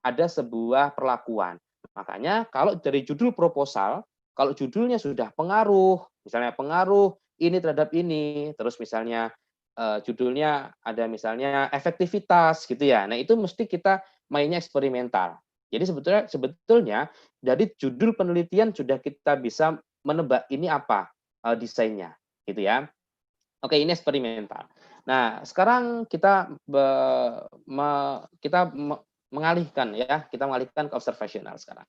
ada sebuah perlakuan. Makanya kalau dari judul proposal, kalau judulnya sudah pengaruh, misalnya pengaruh ini terhadap ini, terus misalnya judulnya ada misalnya efektivitas gitu ya. Nah, itu mesti kita mainnya eksperimental. Jadi sebetulnya dari judul penelitian sudah kita bisa menebak ini apa desainnya gitu ya. Oke, ini eksperimental. Nah, sekarang kita mengalihkan ya, kita mengalihkan ke observational sekarang.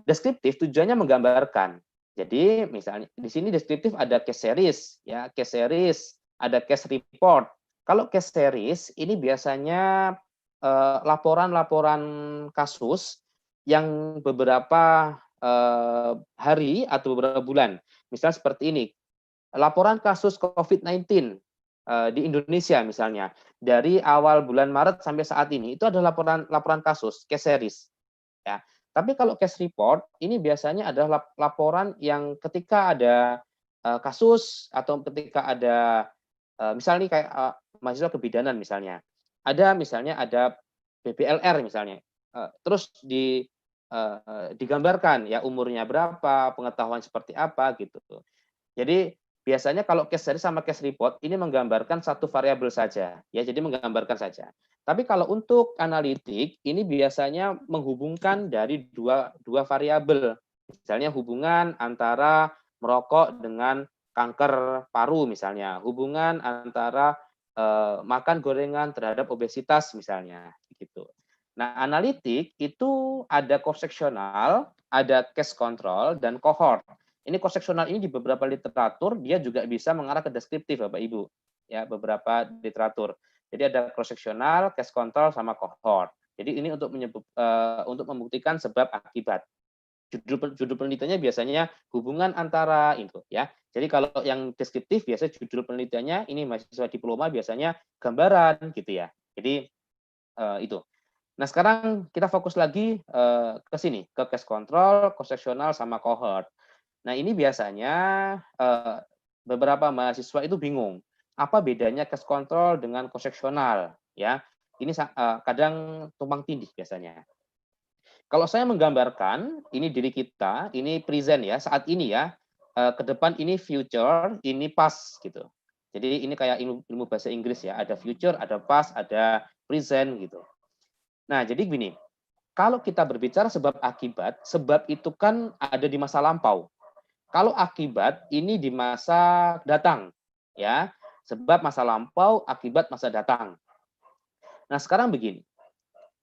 Deskriptif tujuannya menggambarkan. Jadi misalnya di sini deskriptif ada case series ya, case series, ada case report. Kalau case series ini biasanya laporan-laporan kasus yang beberapa hari atau beberapa bulan. Misalnya seperti ini. Laporan kasus COVID-19 di Indonesia misalnya dari awal bulan Maret sampai saat ini itu adalah laporan kasus case series ya. Tapi kalau case report ini biasanya adalah laporan yang ketika ada kasus atau ketika ada misalnya kayak mahasiswa kebidanan misalnya ada BBLR misalnya terus digambarkan ya umurnya berapa, pengetahuan seperti apa gitu. Jadi biasanya kalau case series sama case report ini menggambarkan satu variabel saja, ya. Jadi menggambarkan saja. Tapi kalau untuk analitik ini biasanya menghubungkan dari dua variabel. Misalnya hubungan antara merokok dengan kanker paru misalnya, hubungan antara makan gorengan terhadap obesitas misalnya, gitu. Nah, analitik itu ada cross-sectional, ada case control dan cohort. Ini cross-sectional ini di beberapa literatur dia juga bisa mengarah ke deskriptif Bapak Ibu. Ya, beberapa literatur. Jadi ada cross-sectional, case control sama cohort. Jadi ini untuk membuktikan sebab akibat. Judul penelitiannya biasanya hubungan antara itu ya. Jadi kalau yang deskriptif biasanya judul penelitiannya ini mahasiswa diploma biasanya gambaran gitu ya. Jadi itu. Nah, sekarang kita fokus lagi ke sini, ke case control, cross-sectional sama cohort. Nah, ini biasanya beberapa mahasiswa itu bingung. Apa bedanya case control dengan cross-sectional? Ya, ini kadang tumpang tindih biasanya. Kalau saya menggambarkan, ini diri kita, ini present ya, saat ini ya, ke depan ini future, ini past gitu. Jadi ini kayak ilmu bahasa Inggris ya, ada future, ada past, ada present gitu. Nah, jadi gini, kalau kita berbicara sebab akibat, sebab itu kan ada di masa lampau. Kalau akibat ini di masa datang, ya, sebab masa lampau, akibat masa datang. Nah sekarang begini,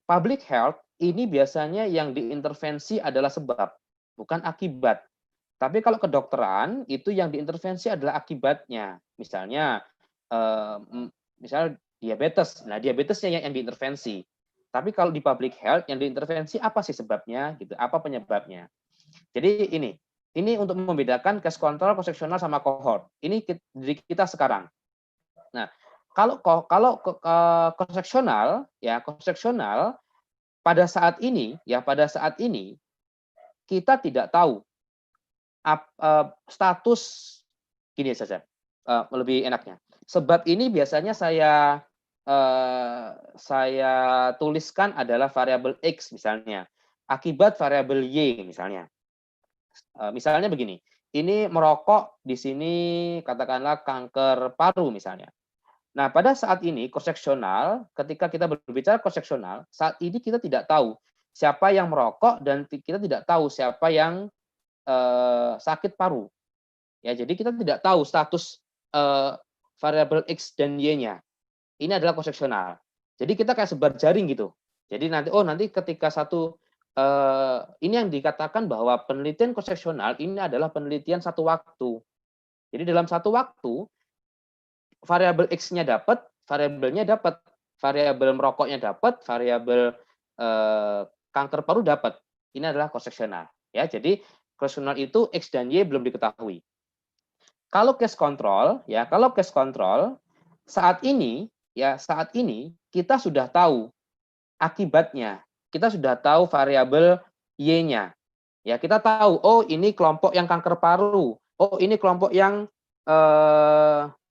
public health ini biasanya yang diintervensi adalah sebab, bukan akibat. Tapi kalau kedokteran itu yang diintervensi adalah akibatnya. Misalnya, misalnya diabetes, nah diabetesnya yang diintervensi. Tapi kalau di public health yang diintervensi apa sih sebabnya, gitu, apa penyebabnya? Jadi ini untuk membedakan case control, cross-sectional sama cohort. Ini diri kita sekarang. Nah, kalau cross-sectional ya, cross-sectional pada saat ini kita tidak tahu status gini saja. Lebih enaknya. Sebab ini biasanya saya tuliskan adalah variabel X misalnya. Akibat variabel Y misalnya. Misalnya begini, ini merokok di sini katakanlah kanker paru misalnya. Nah, pada saat ini cross-sectional, ketika kita berbicara cross-sectional, saat ini kita tidak tahu siapa yang merokok dan kita tidak tahu siapa yang sakit paru. Ya, jadi kita tidak tahu status variabel X dan Y-nya. Ini adalah cross-sectional. Jadi kita kayak sebar jaring gitu. Jadi nanti ketika ini yang dikatakan bahwa penelitian cross-sectional ini adalah penelitian satu waktu. Jadi dalam satu waktu variabel X-nya dapat, variabelnya dapat, variabel merokoknya dapat, variabel kanker paru dapat. Ini adalah cross sectional ya. Jadi cross sectional itu X dan Y belum diketahui. Kalau case control ya, kalau case control saat ini kita sudah tahu akibatnya. Kita sudah tahu variabel Y-nya. Ya, kita tahu oh ini kelompok yang kanker paru. Oh, ini kelompok yang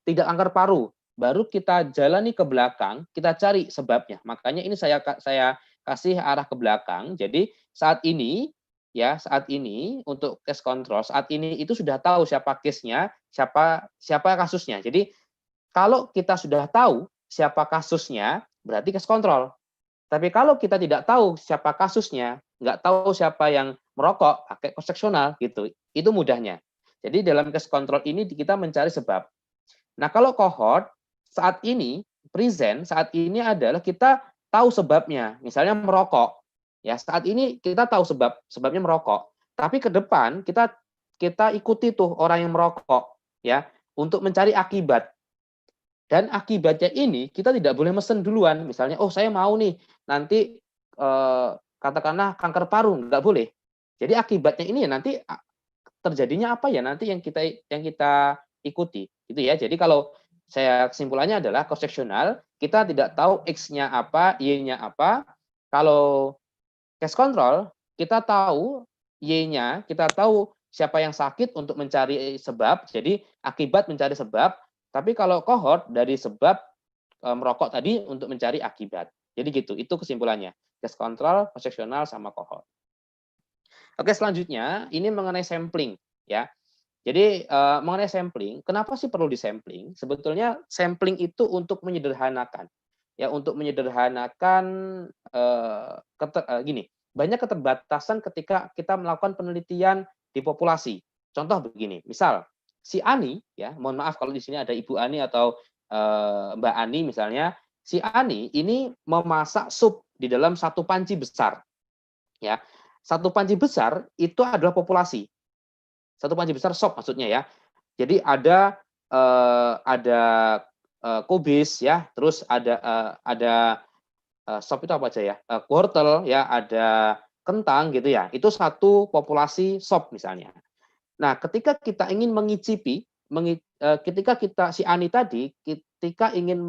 tidak kanker paru. Baru kita jalani ke belakang, kita cari sebabnya. Makanya ini saya kasih arah ke belakang. Jadi saat ini untuk case control saat ini itu sudah tahu siapa case-nya, siapa kasusnya. Jadi kalau kita sudah tahu siapa kasusnya, berarti case control. Tapi kalau kita tidak tahu siapa kasusnya, nggak tahu siapa yang merokok, pakai cross sectional gitu. Itu mudahnya. Jadi dalam case control ini kita mencari sebab. Nah, kalau cohort saat ini present saat ini adalah kita tahu sebabnya, misalnya merokok. Ya, saat ini kita tahu sebabnya merokok. Tapi ke depan kita ikuti tuh orang yang merokok ya untuk mencari akibat. Dan akibatnya ini kita tidak boleh mesen duluan. Misalnya, oh saya mau nih nanti katakanlah kanker paru, nggak boleh. Jadi akibatnya ini ya nanti terjadinya apa ya nanti yang kita ikuti, gitu ya. Jadi kalau saya kesimpulannya adalah cross sectional, kita tidak tahu X-nya apa, Y-nya apa. Kalau case control, kita tahu Y-nya, kita tahu siapa yang sakit untuk mencari sebab, jadi akibat mencari sebab. Tapi kalau cohort dari sebab merokok tadi untuk mencari akibat. Jadi gitu, itu kesimpulannya. Case control, cross sectional, sama cohort. Oke, selanjutnya ini mengenai sampling ya. Jadi mengenai sampling, kenapa sih perlu disampling? Sebetulnya sampling itu untuk menyederhanakan, ya untuk menyederhanakan gini. Banyak keterbatasan ketika kita melakukan penelitian di populasi. Contoh begini, misal si Ani, ya mohon maaf kalau di sini ada Ibu Ani atau Mbak Ani misalnya, si Ani ini memasak sup di dalam satu panci besar, ya satu panci besar itu adalah populasi. Satu panci besar sop maksudnya ya. Jadi ada kubis ya, terus ada sop itu apa aja ya? Wortel ya, ada kentang gitu ya. Itu satu populasi sop misalnya. Nah, ketika kita ingin mengicipi, ketika si Ani tadi ketika ingin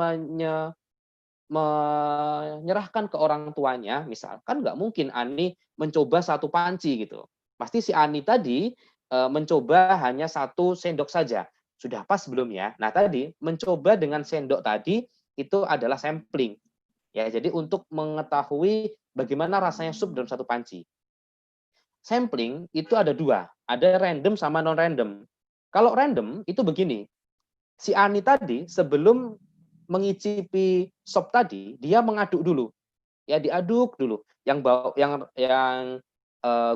menyerahkan ke orang tuanya, misalkan nggak mungkin Ani mencoba satu panci gitu. Pasti si Ani tadi mencoba hanya 1 sendok saja. Sudah pas belum ya? Nah, tadi mencoba dengan sendok tadi itu adalah sampling. Ya, jadi untuk mengetahui bagaimana rasanya sup dalam satu panci. Sampling itu ada 2, ada random sama non random. Kalau random itu begini. Si Ani tadi sebelum mengicipi sop tadi, dia mengaduk dulu. Ya, diaduk dulu. Yang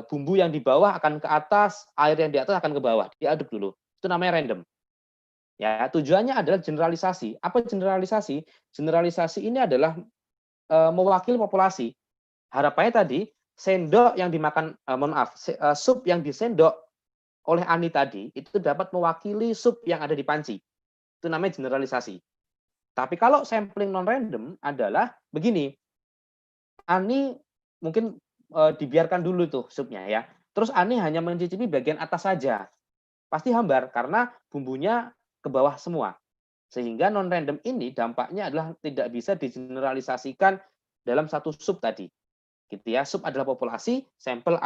bumbu yang di bawah akan ke atas, air yang di atas akan ke bawah. Diaduk dulu. Itu namanya random. Ya, tujuannya adalah generalisasi. Apa generalisasi? Generalisasi ini adalah mewakili populasi. Harapannya tadi sendok yang dimakan, sup yang disendok oleh Ani tadi itu dapat mewakili sup yang ada di panci. Itu namanya generalisasi. Tapi kalau sampling non random adalah begini. Ani mungkin dibiarkan dulu tuh supnya ya. Terus Ani hanya mencicipi bagian atas saja. Pasti hambar karena bumbunya ke bawah semua. Sehingga non random ini dampaknya adalah tidak bisa digeneralisasikan dalam satu sup tadi. Gitu ya. Sup adalah populasi, sampel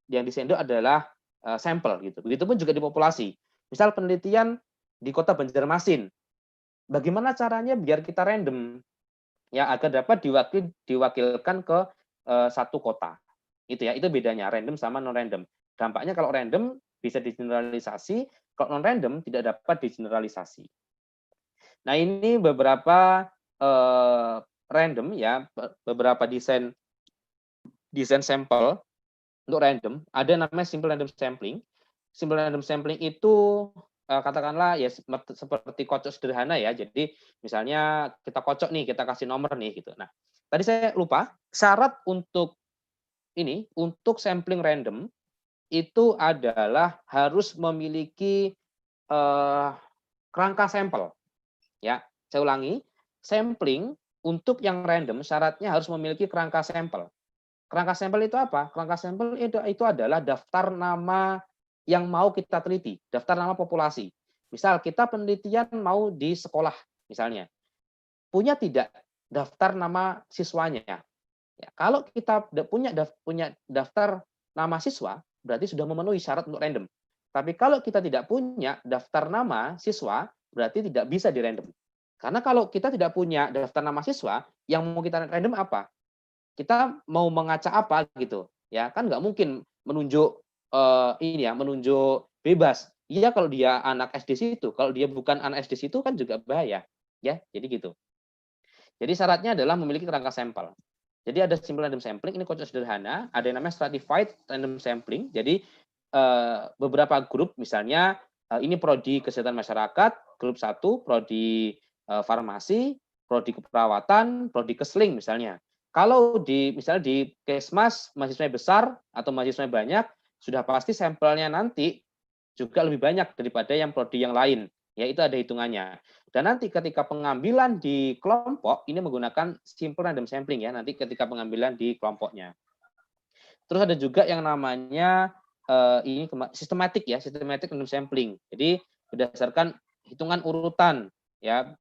yang disendok adalah sampel gitu. Begitupun juga di populasi. Misal penelitian di Kota Banjarmasin. Bagaimana caranya biar kita random ya agar dapat diwakilkan ke satu kota. Itu ya, itu bedanya random sama non random. Dampaknya kalau random bisa digeneralisasi, kalau non random tidak dapat digeneralisasi. Nah, ini beberapa random ya, beberapa desain sampel untuk random. Ada namanya simple random sampling. Simple random sampling itu katakanlah ya seperti kocok sederhana ya. Jadi misalnya kita kocok nih, kita kasih nomor nih gitu. Nah, tadi saya lupa, syarat untuk sampling random itu adalah harus memiliki kerangka sampel. Ya, saya ulangi, sampling untuk yang random syaratnya harus memiliki kerangka sampel. Kerangka sampel itu apa? Kerangka sampel itu adalah daftar nama yang mau kita teliti, daftar nama populasi. Misal kita penelitian mau di sekolah misalnya. Punya tidak daftar nama siswanya? Ya, kalau kita punya daftar nama siswa, berarti sudah memenuhi syarat untuk random. Tapi kalau kita tidak punya daftar nama siswa, berarti tidak bisa di random. Karena kalau kita tidak punya daftar nama siswa, yang mau kita random apa? Kita mau mengaca apa gitu? Ya kan nggak mungkin menunjuk menunjuk bebas. Iya kalau dia anak SD situ, kalau dia bukan anak SD situ kan juga bahaya. Ya, jadi gitu. Jadi syaratnya adalah memiliki kerangka sampel. Jadi ada simple random sampling, ini konsep sederhana, ada yang namanya stratified random sampling. Jadi beberapa grup, misalnya ini prodi kesehatan masyarakat, grup 1, prodi farmasi, prodi keperawatan, prodi kesling misalnya. Kalau misalnya di Kesmas mahasiswanya besar atau mahasiswanya banyak, sudah pasti sampelnya nanti juga lebih banyak daripada yang prodi yang lain. Ya, itu ada hitungannya. Dan nanti ketika pengambilan di kelompok, ini menggunakan simple random sampling ya, nanti ketika pengambilan di kelompoknya. Terus ada juga yang namanya ini sistematik ya, systematic random sampling. Jadi berdasarkan hitungan urutan ya.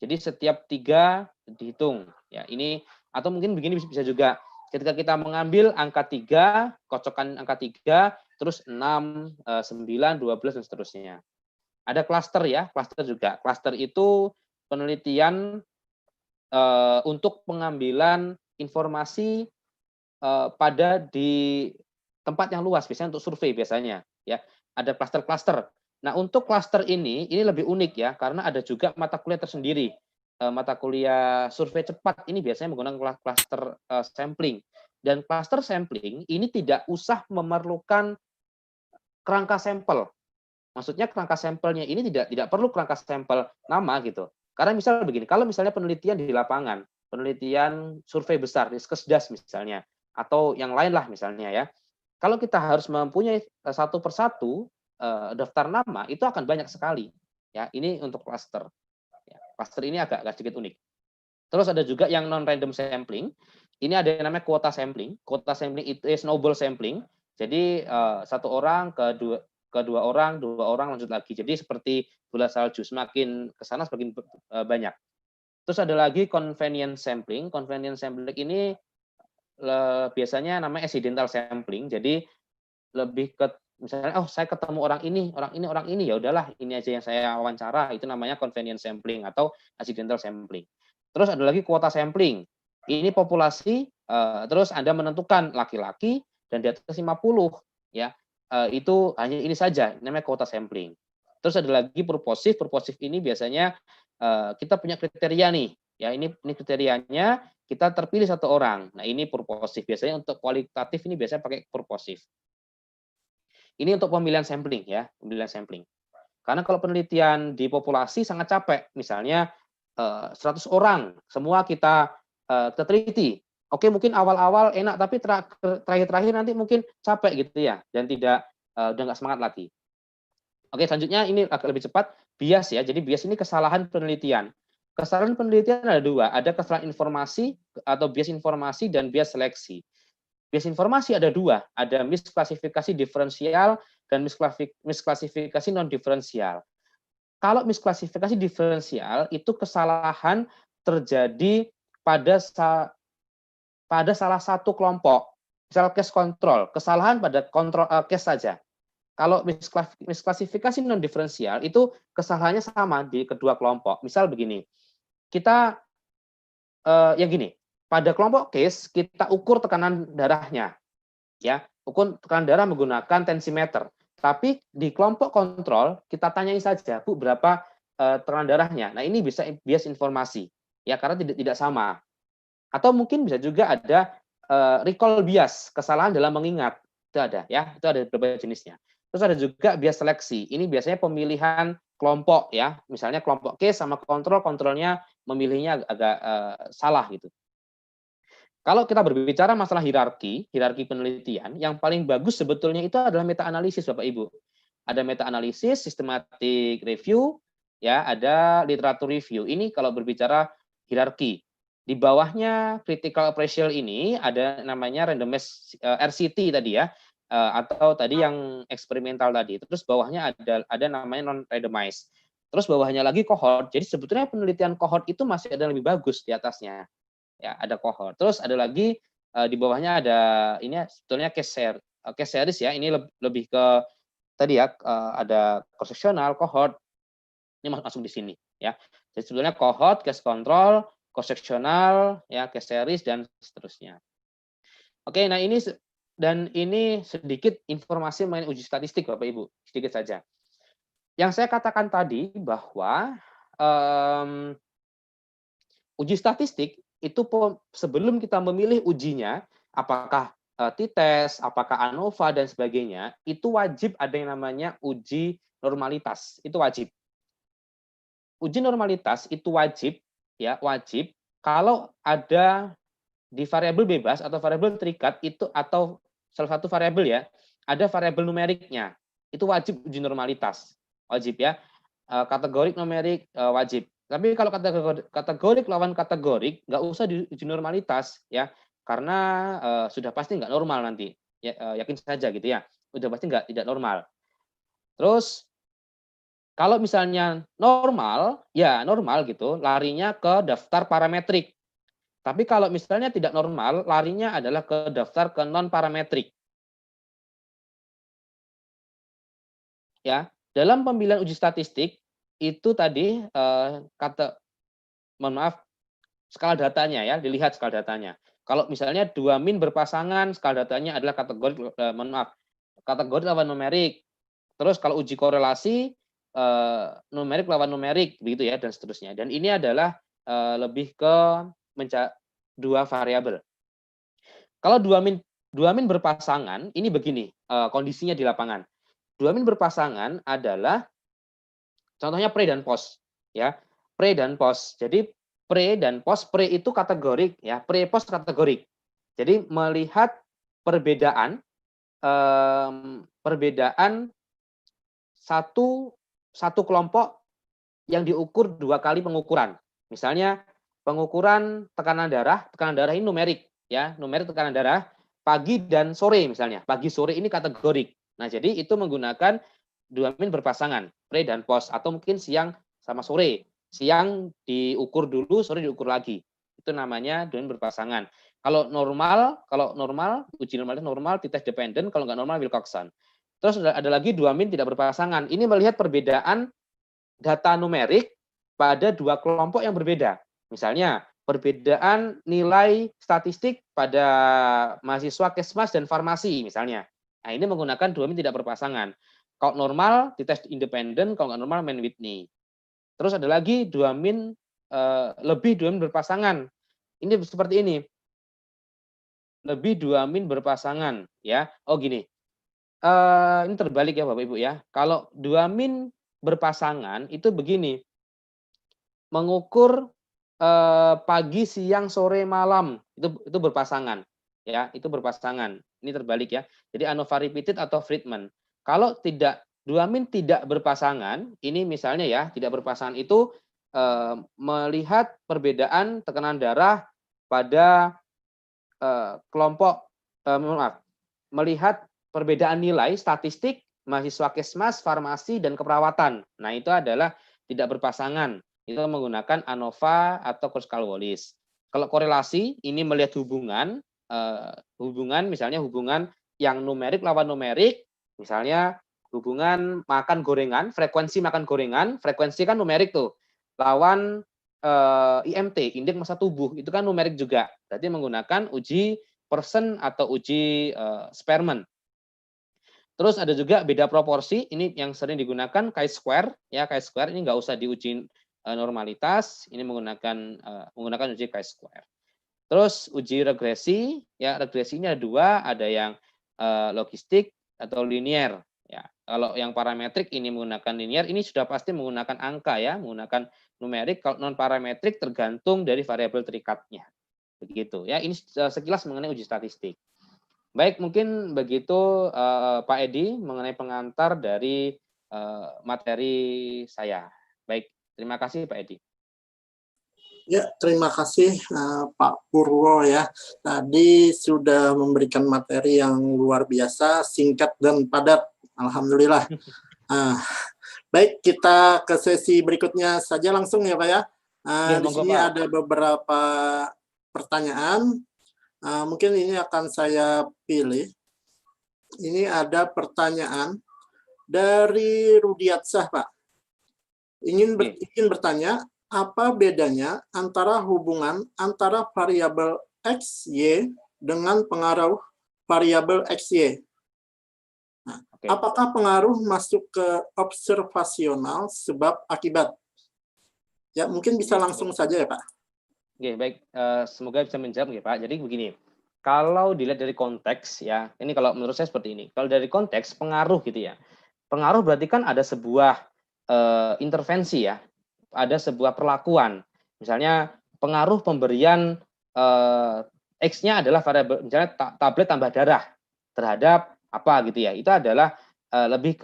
Jadi setiap 3 dihitung ya. Ini atau mungkin begini bisa juga. Ketika kita mengambil angka 3, kocokkan angka 3, terus 6, 9, 12 dan seterusnya. Ada klaster ya, klaster juga. Klaster itu penelitian untuk pengambilan informasi pada di tempat yang luas, biasanya untuk survei biasanya ya. Ada klaster-klaster. Nah, untuk klaster ini lebih unik ya, karena ada juga mata kuliah tersendiri. Mata kuliah survei cepat ini biasanya menggunakan klaster sampling. Dan klaster sampling ini tidak usah memerlukan kerangka sampel. Maksudnya kerangka sampelnya ini tidak perlu kerangka sampel nama gitu. Karena misal begini, kalau misalnya penelitian di lapangan, penelitian survei besar, Riskesdas misalnya, atau yang lain lah misalnya ya, kalau kita harus mempunyai satu persatu daftar nama, itu akan banyak sekali. Ya, ini untuk klaster. Ya, klaster ini agak sedikit unik. Terus ada juga yang non-random sampling. Ini ada yang namanya kuota sampling. Kuota sampling itu snowball sampling. Jadi satu orang ke dua orang lanjut lagi. Jadi seperti bola salju, semakin ke sana semakin banyak. Terus ada lagi convenience sampling. Convenience sampling ini biasanya namanya accidental sampling. Jadi lebih ke misalnya saya ketemu orang ini ya udahlah ini aja yang saya wawancara, itu namanya convenience sampling atau accidental sampling. Terus ada lagi kuota sampling. Ini populasi terus Anda menentukan laki-laki dan di atas 50 ya. Itu hanya ini saja, namanya kuota sampling. Terus ada lagi purposif. Purposif ini biasanya kita punya kriteria nih. Ya, ini kriterianya, kita terpilih satu orang. Nah, ini purposif. Biasanya untuk kualitatif ini biasanya pakai purposif. Ini untuk pemilihan sampling ya, pemilihan sampling. Karena kalau penelitian di populasi sangat capek. Misalnya 100 orang, semua kita teliti. Oke, mungkin awal-awal enak, tapi terakhir-terakhir nanti mungkin capek gitu ya, dan tidak udah nggak semangat lagi. Oke, selanjutnya ini agak lebih cepat, bias ya. Jadi bias ini kesalahan penelitian. Kesalahan penelitian ada 2, ada kesalahan informasi atau bias informasi dan bias seleksi. Bias informasi ada 2, ada misklasifikasi diferensial dan misklasifikasi non diferensial. Kalau misklasifikasi diferensial itu kesalahan terjadi pada salah satu kelompok. Misal case control, kesalahan pada kontrol case saja. Kalau misklasifikasi non diferensial itu kesalahannya sama di kedua kelompok. Misal begini, kita yang gini, pada kelompok case kita ukur tekanan darahnya, ya, ukur tekanan darah menggunakan tensimeter. Tapi di kelompok kontrol kita tanyai saja, Bu, berapa tekanan darahnya. Nah, ini bisa bias informasi, ya, karena tidak sama. Atau mungkin bisa juga ada recall bias, kesalahan dalam mengingat. Itu ada ya, itu ada beberapa jenisnya. Terus ada juga bias seleksi. Ini biasanya pemilihan kelompok ya. Misalnya kelompok case sama kontrolnya memilihnya agak salah gitu. Kalau kita berbicara masalah hierarki penelitian, yang paling bagus sebetulnya itu adalah meta analisis, Bapak Ibu. Ada meta analisis, systematic review, ya, ada literature review. Ini kalau berbicara hierarki. Di bawahnya critical appraisal ini ada namanya randomized RCT tadi ya, atau tadi yang eksperimental tadi. Terus bawahnya ada namanya non randomized. Terus bawahnya lagi cohort. Jadi sebetulnya penelitian cohort itu masih ada yang lebih bagus di atasnya. Ya, ada cohort. Terus ada lagi di bawahnya ada ini sebetulnya case series ya. Ini lebih ke tadi ya, ada cross-sectional, cohort. Ini masuk di sini ya. Jadi sebetulnya cohort, case control, cross-sectional, ya, case series dan seterusnya. Oke, nah ini sedikit informasi mengenai uji statistik Bapak Ibu, sedikit saja. Yang saya katakan tadi bahwa uji statistik itu sebelum kita memilih ujinya, apakah t-test, apakah ANOVA dan sebagainya, itu wajib ada yang namanya uji normalitas, itu wajib. Uji normalitas itu wajib, ya wajib kalau ada di variabel bebas atau variabel terikat itu atau salah satu variabel ya, ada variabel numeriknya, itu wajib uji normalitas, wajib ya. Kategorik numerik wajib. Tapi kalau kategorik lawan kategorik nggak usah diuji normalitas ya, karena sudah pasti nggak normal nanti, ya, yakin saja gitu ya, sudah pasti tidak normal. Terus kalau misalnya normal, ya normal gitu, larinya ke daftar parametrik. Tapi kalau misalnya tidak normal, larinya adalah ke daftar ke non parametrik. Ya, dalam pemilihan uji statistik itu tadi skala datanya ya, dilihat skala datanya. Kalau misalnya 2 min berpasangan, skala datanya adalah kategori lawan numerik. Terus kalau uji korelasi numerik lawan numerik begitu ya dan seterusnya. Dan ini adalah lebih ke dua variabel. Kalau 2 min berpasangan, ini begini kondisinya di lapangan. 2 min berpasangan adalah contohnya pre dan post ya. Pre dan post. Jadi pre dan post, pre itu kategorik ya, pre post kategorik. Jadi melihat perbedaan satu kelompok yang diukur 2 kali pengukuran. Misalnya pengukuran tekanan darah ini numerik ya, numerik tekanan darah pagi dan sore misalnya. Pagi sore ini kategorik. Nah, jadi itu menggunakan 2 min berpasangan, pre dan post, atau mungkin siang sama sore. Siang diukur dulu, sore diukur lagi. Itu namanya 2 min berpasangan. Kalau normal, uji normalitas normal, t-test dependent, kalau nggak normal Wilcoxon. Terus ada lagi 2 min tidak berpasangan. Ini melihat perbedaan data numerik pada 2 kelompok yang berbeda. Misalnya, perbedaan nilai statistik pada mahasiswa Kesmas dan farmasi misalnya. Nah, ini menggunakan 2 min tidak berpasangan. Kalau normal, t-test independen, kalau nggak normal, Mann-Whitney. Terus ada lagi 2 min lebih 2 min berpasangan. Ini seperti ini. Lebih 2 min berpasangan ya. Oh gini. Ini terbalik ya Bapak Ibu ya. Kalau 2 min berpasangan itu begini. Mengukur pagi, siang, sore, malam itu berpasangan ya, itu berpasangan. Ini terbalik ya. Jadi ANOVA repeated atau Friedman. Kalau 2 min tidak berpasangan, ini misalnya ya, tidak berpasangan itu melihat perbedaan tekanan darah pada kelompok melihat perbedaan nilai statistik mahasiswa Kesmas, farmasi dan keperawatan. Nah, itu adalah tidak berpasangan. Itu menggunakan ANOVA atau Kruskal-Wallis. Kalau korelasi ini melihat hubungan misalnya hubungan yang numerik lawan numerik, misalnya hubungan makan gorengan, frekuensi makan gorengan, frekuensi kan numerik tuh, lawan IMT, indeks massa tubuh, itu kan numerik juga. Berarti menggunakan uji Pearson atau uji Spearman. Terus ada juga beda proporsi, ini yang sering digunakan chi-square, ya chi-square ini nggak usah diuji normalitas, ini menggunakan uji chi-square. Terus uji regresi, ya regresi ini ada 2, ada yang logistik atau linear. Ya, kalau yang parametrik ini menggunakan linear, ini sudah pasti menggunakan angka ya, menggunakan numerik. Kalau non parametrik tergantung dari variabel terikatnya. Begitu ya. Ini sekilas mengenai uji statistik. Baik, mungkin begitu Pak Edi mengenai pengantar dari materi saya. Baik, terima kasih Pak Edi. Ya, terima kasih Pak Purwo ya. Tadi sudah memberikan materi yang luar biasa, singkat dan padat. Alhamdulillah. Baik, kita ke sesi berikutnya saja langsung ya Pak ya. Di monggo, sini Pak. ada beberapa pertanyaan. Mungkin ini akan saya pilih. Ini ada pertanyaan dari Rudiatsah, Pak. Ingin bertanya, apa bedanya antara hubungan antara variabel X, Y dengan pengaruh variabel X, Y? Nah, apakah pengaruh masuk ke observasional sebab akibat? Ya, mungkin bisa langsung saja ya, Pak. Oke, baik. Semoga bisa menjawab ya, Pak. Jadi begini, kalau dilihat dari konteks ya, ini kalau menurut saya seperti ini. Kalau dari konteks pengaruh gitu ya, pengaruh berarti kan ada sebuah intervensi ya, ada sebuah perlakuan. Misalnya pengaruh pemberian X-nya adalah variabel, misalnya tablet tambah darah terhadap apa gitu ya. Itu adalah lebih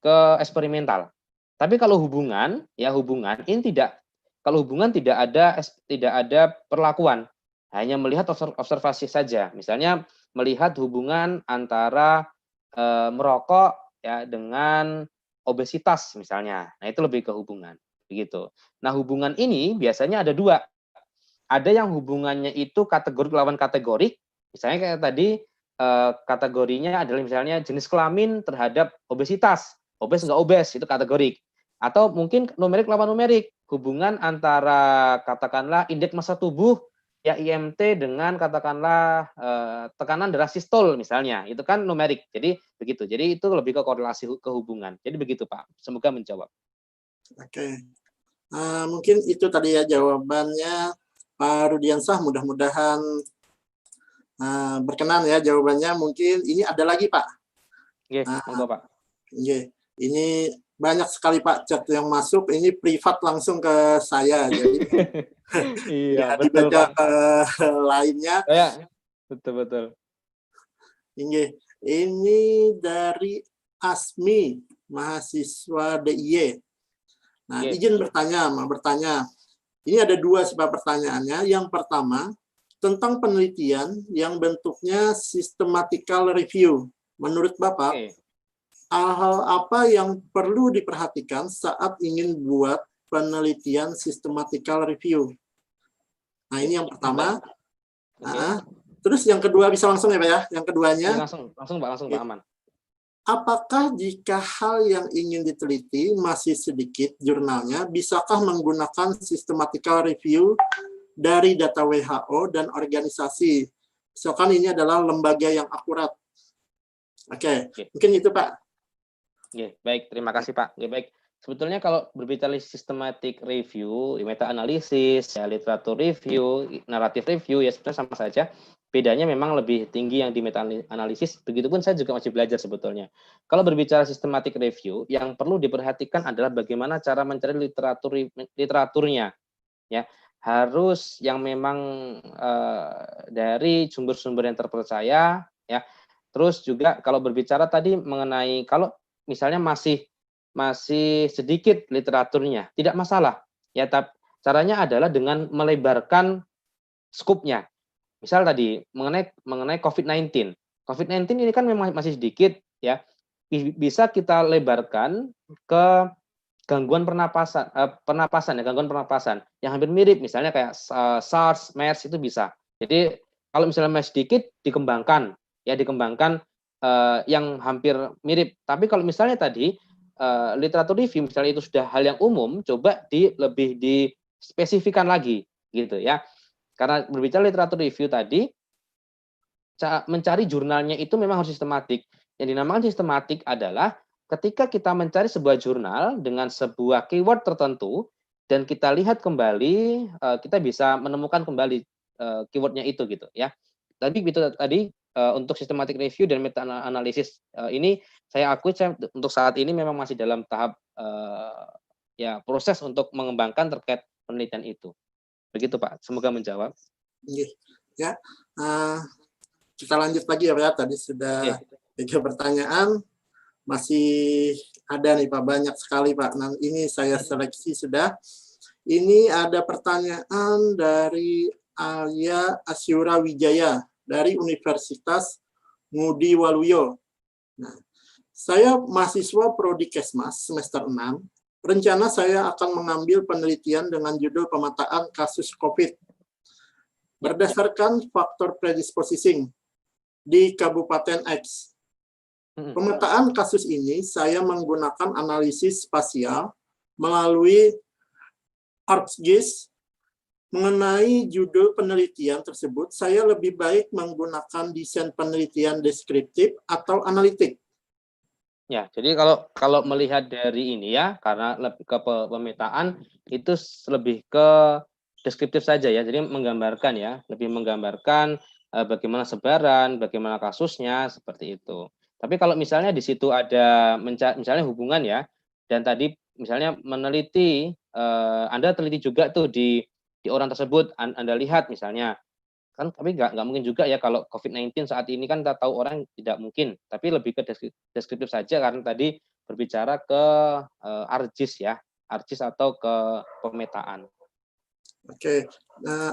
ke eksperimental. Tapi kalau hubungan ini tidak, kalau hubungan tidak ada perlakuan, hanya melihat observasi saja. Misalnya melihat hubungan antara merokok ya dengan obesitas misalnya. Nah, itu lebih ke hubungan begitu. Nah, hubungan ini biasanya ada dua. Ada yang hubungannya itu kategorik lawan kategorik. Misalnya kayak tadi kategorinya adalah misalnya jenis kelamin terhadap obesitas. Obes enggak obes itu kategorik. Atau mungkin numerik lawan numerik. Hubungan antara katakanlah indeks massa tubuh ya IMT dengan katakanlah tekanan darah sistol misalnya. Itu kan numerik. Jadi begitu. Jadi itu lebih ke korelasi ke hubungan. Jadi begitu, Pak. Semoga menjawab. Oke. Mungkin itu tadi ya jawabannya Pak Rudiansah, mudah-mudahan berkenan ya jawabannya. Mungkin ini ada lagi Pak. Oke, monggo Pak. Oke. Ini banyak sekali Pak chat yang masuk. Ini privat langsung ke saya. Jadi iya, betul dibaca ke lainnya. Ya, betul. Ini dari Asmi, mahasiswa DIY. Nah, izin bertanya. Ini ada dua sebab pertanyaannya. Yang pertama, tentang penelitian yang bentuknya systematical review. Menurut Bapak, hal-hal apa yang perlu diperhatikan saat ingin buat penelitian systematical review? Nah, ini yang pertama. Terus yang kedua bisa langsung ya Pak ya? Yang keduanya. Langsung Pak, aman. Apakah jika hal yang ingin diteliti masih sedikit jurnalnya, bisakah menggunakan systematical review dari data WHO dan organisasi? Misalkan ini adalah lembaga yang akurat. Oke. Mungkin itu Pak. Baik, terima kasih Pak. Baik. Sebetulnya kalau berbicara systematic review, meta-analisis, ya, literatur review, naratif review, ya sebenarnya sama saja. Bedanya memang lebih tinggi yang di meta-analisis, begitupun saya juga masih belajar sebetulnya. Kalau berbicara systematic review, yang perlu diperhatikan adalah bagaimana cara mencari literaturnya. Ya, harus yang memang dari sumber-sumber yang terpercaya, ya. Terus juga kalau berbicara tadi mengenai kalau misalnya masih sedikit literaturnya, tidak masalah. Ya, tapi caranya adalah dengan melebarkan skupnya. Misal tadi mengenai COVID-19. COVID-19 ini kan memang masih sedikit ya. Bisa kita lebarkan ke gangguan pernapasan yang hampir mirip, misalnya kayak SARS, MERS itu bisa. Jadi kalau misalnya masih sedikit dikembangkan yang hampir mirip. Tapi kalau misalnya tadi literatur review misalnya itu sudah hal yang umum, coba lebih dispesifikan lagi gitu ya. Karena berbicara literatur review tadi, mencari jurnalnya itu memang harus sistematik. Yang dinamakan sistematik adalah ketika kita mencari sebuah jurnal dengan sebuah keyword tertentu, dan kita lihat kembali, kita bisa menemukan kembali keywordnya itu gitu ya. Tapi itu tadi untuk systematic review dan meta analisis ini saya akui untuk saat ini memang masih dalam tahap ya proses untuk mengembangkan terkait penelitian itu. Begitu Pak, semoga menjawab. Ya, kita lanjut lagi ya Pak. Tadi sudah 3 pertanyaan, masih ada nih Pak, banyak sekali Pak. Nah, ini saya seleksi sudah. Ini ada pertanyaan dari Arya Asyura Wijaya dari Universitas Ngudi Waluyo. Nah, saya mahasiswa Prodi Kesmas semester 6. Rencana saya akan mengambil penelitian dengan judul pemetaan kasus COVID berdasarkan faktor predisposing di Kabupaten X. Pemetaan kasus ini saya menggunakan analisis spasial melalui ArcGIS. Mengenai judul penelitian tersebut, saya lebih baik menggunakan desain penelitian deskriptif atau analitik. Ya, jadi kalau melihat dari ini ya, karena lebih ke pemetaan itu lebih ke deskriptif saja ya, jadi menggambarkan ya, lebih menggambarkan bagaimana sebaran, bagaimana kasusnya, seperti itu. Tapi kalau misalnya di situ ada misalnya hubungan ya, dan tadi misalnya meneliti, Anda teliti juga tuh di orang tersebut, Anda lihat misalnya, kan tapi nggak mungkin juga ya kalau COVID-19 saat ini kan kita tahu orang tidak mungkin, tapi lebih ke deskriptif saja karena tadi berbicara ke ArcGIS ya, ArcGIS atau ke pemetaan. Oke,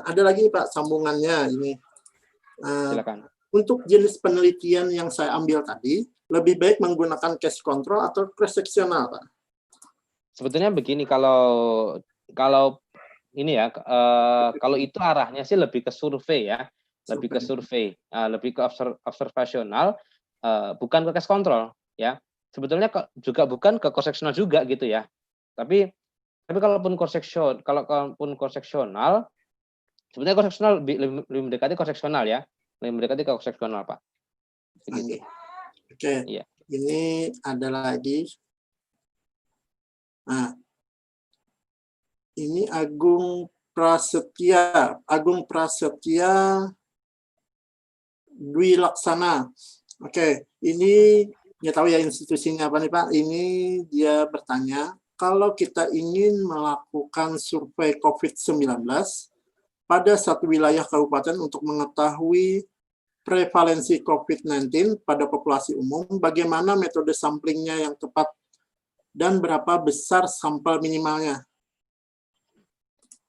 ada lagi Pak sambungannya ini. Silakan. Untuk jenis penelitian yang saya ambil tadi, lebih baik menggunakan case control atau cross sectional, Pak? Sebetulnya begini, kalau ini ya, kalau itu arahnya sih lebih ke survei ya, lebih ke survei, lebih ke observasional, bukan ke case control ya. Sebetulnya juga bukan ke cross sectional juga gitu ya. Tapi kalaupun cross sectional, sebetulnya cross sectional lebih mendekati cross sectional ya, lebih mendekati ke cross sectional Pak. Begitu. Oke. Iya. Ini ada lagi. Nah, ini Agung Prasetya Dwi Laksana. Oke, ini nggak tahu ya institusinya apa nih Pak. Ini dia bertanya, kalau kita ingin melakukan survei COVID-19 pada satu wilayah kabupaten untuk mengetahui prevalensi COVID-19 pada populasi umum, bagaimana metode samplingnya yang tepat dan berapa besar sampel minimalnya?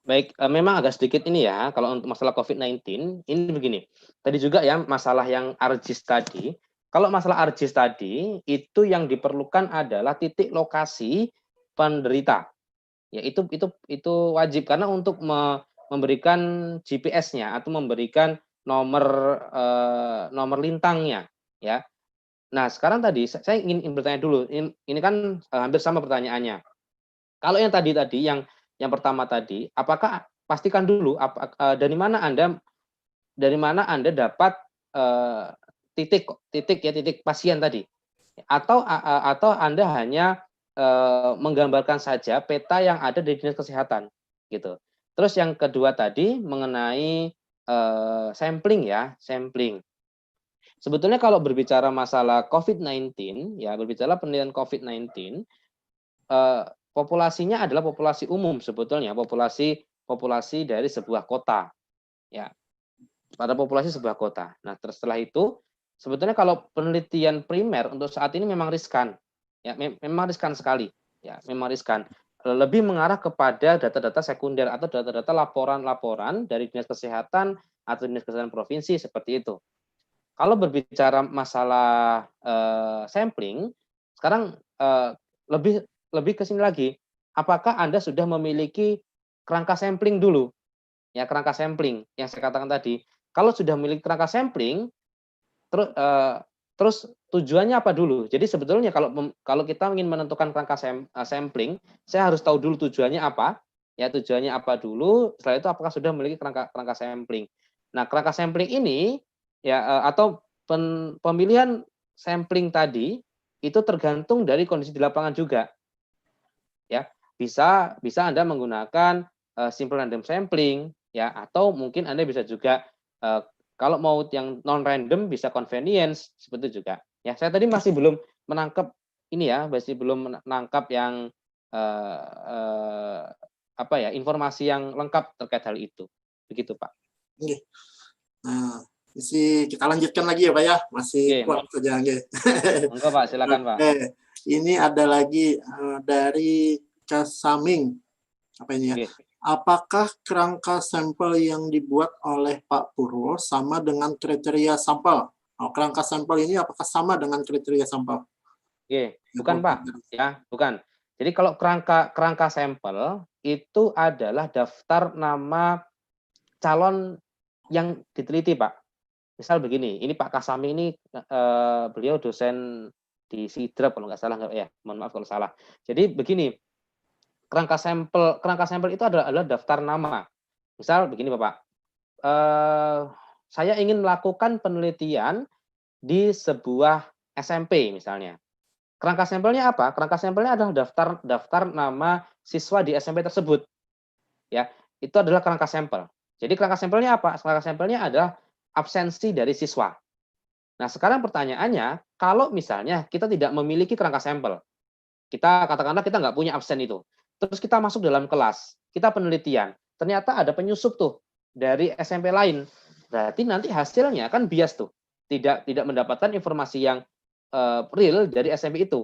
Baik, memang agak sedikit ini ya, kalau untuk masalah COVID-19, ini begini. Tadi juga ya, masalah yang ArcGIS tadi, kalau masalah ArcGIS tadi, itu yang diperlukan adalah titik lokasi penderita. Ya, itu wajib, karena untuk memberikan GPS-nya, atau memberikan nomor lintangnya. Ya. Nah, sekarang tadi, saya ingin bertanya dulu, ini kan hampir sama pertanyaannya. Kalau yang tadi, yang pertama tadi, apakah pastikan dulu dari mana Anda dapat titik pasien tadi, atau Anda hanya menggambarkan saja peta yang ada di dinas kesehatan gitu. Terus yang kedua tadi mengenai sampling ya, sampling. Sebetulnya kalau berbicara masalah COVID-19 ya, berbicara penelitian COVID-19, populasinya adalah populasi umum sebetulnya, populasi dari sebuah kota, ya, pada populasi sebuah kota. Nah, setelah itu sebetulnya kalau penelitian primer untuk saat ini memang riskan, ya, memang riskan sekali, ya, memang riskan. Lebih mengarah kepada data-data sekunder atau data-data laporan-laporan dari dinas kesehatan atau dinas kesehatan provinsi seperti itu. Kalau berbicara masalah sampling, sekarang lebih ke sini lagi, apakah Anda sudah memiliki kerangka sampling dulu? Ya, kerangka sampling yang saya katakan tadi. Kalau sudah memiliki kerangka sampling, terus tujuannya apa dulu? Jadi sebetulnya kalau kita ingin menentukan kerangka sampling, saya harus tahu dulu tujuannya apa. Ya, tujuannya apa dulu, setelah itu apakah sudah memiliki kerangka sampling. Nah, kerangka sampling ini ya atau pemilihan sampling tadi itu tergantung dari kondisi di lapangan juga. Ya, bisa Anda menggunakan simple random sampling ya, atau mungkin Anda bisa juga kalau mau yang non random bisa convenience seperti itu juga. Ya, saya tadi masih belum menangkap ini ya, masih belum menangkap yang informasi yang lengkap terkait hal itu. Begitu, Pak. Oke. Nah, kita lanjutkan lagi ya Pak ya, masih kuat saja. Enggak Pak, silakan Pak. Ini ada lagi dari Kasaming, apa ini ya? apakah kerangka sampel yang dibuat oleh Pak Purwo sama dengan kriteria sampel? Kerangka sampel ini apakah sama dengan kriteria sampel? Oke, bukan Pak, ya, bukan. Jadi kalau kerangka sampel itu adalah daftar nama calon yang diteliti, Pak. Misal begini, ini Pak Kasami ini beliau dosen di Sidrap kalau nggak salah, ya, mohon maaf kalau salah. Jadi begini, kerangka sampel itu adalah daftar nama. Misal begini Bapak, saya ingin melakukan penelitian di sebuah SMP misalnya. Kerangka sampelnya apa? Kerangka sampelnya adalah daftar nama siswa di SMP tersebut. Ya, itu adalah kerangka sampel. Jadi kerangka sampelnya apa? Kerangka sampelnya adalah absensi dari siswa. Nah, sekarang pertanyaannya, kalau misalnya kita tidak memiliki kerangka sampel, kita katakanlah kita nggak punya absen itu, terus kita masuk dalam kelas, kita penelitian, ternyata ada penyusup tuh dari SMP lain, berarti nanti hasilnya kan bias tuh, tidak mendapatkan informasi yang real dari SMP itu.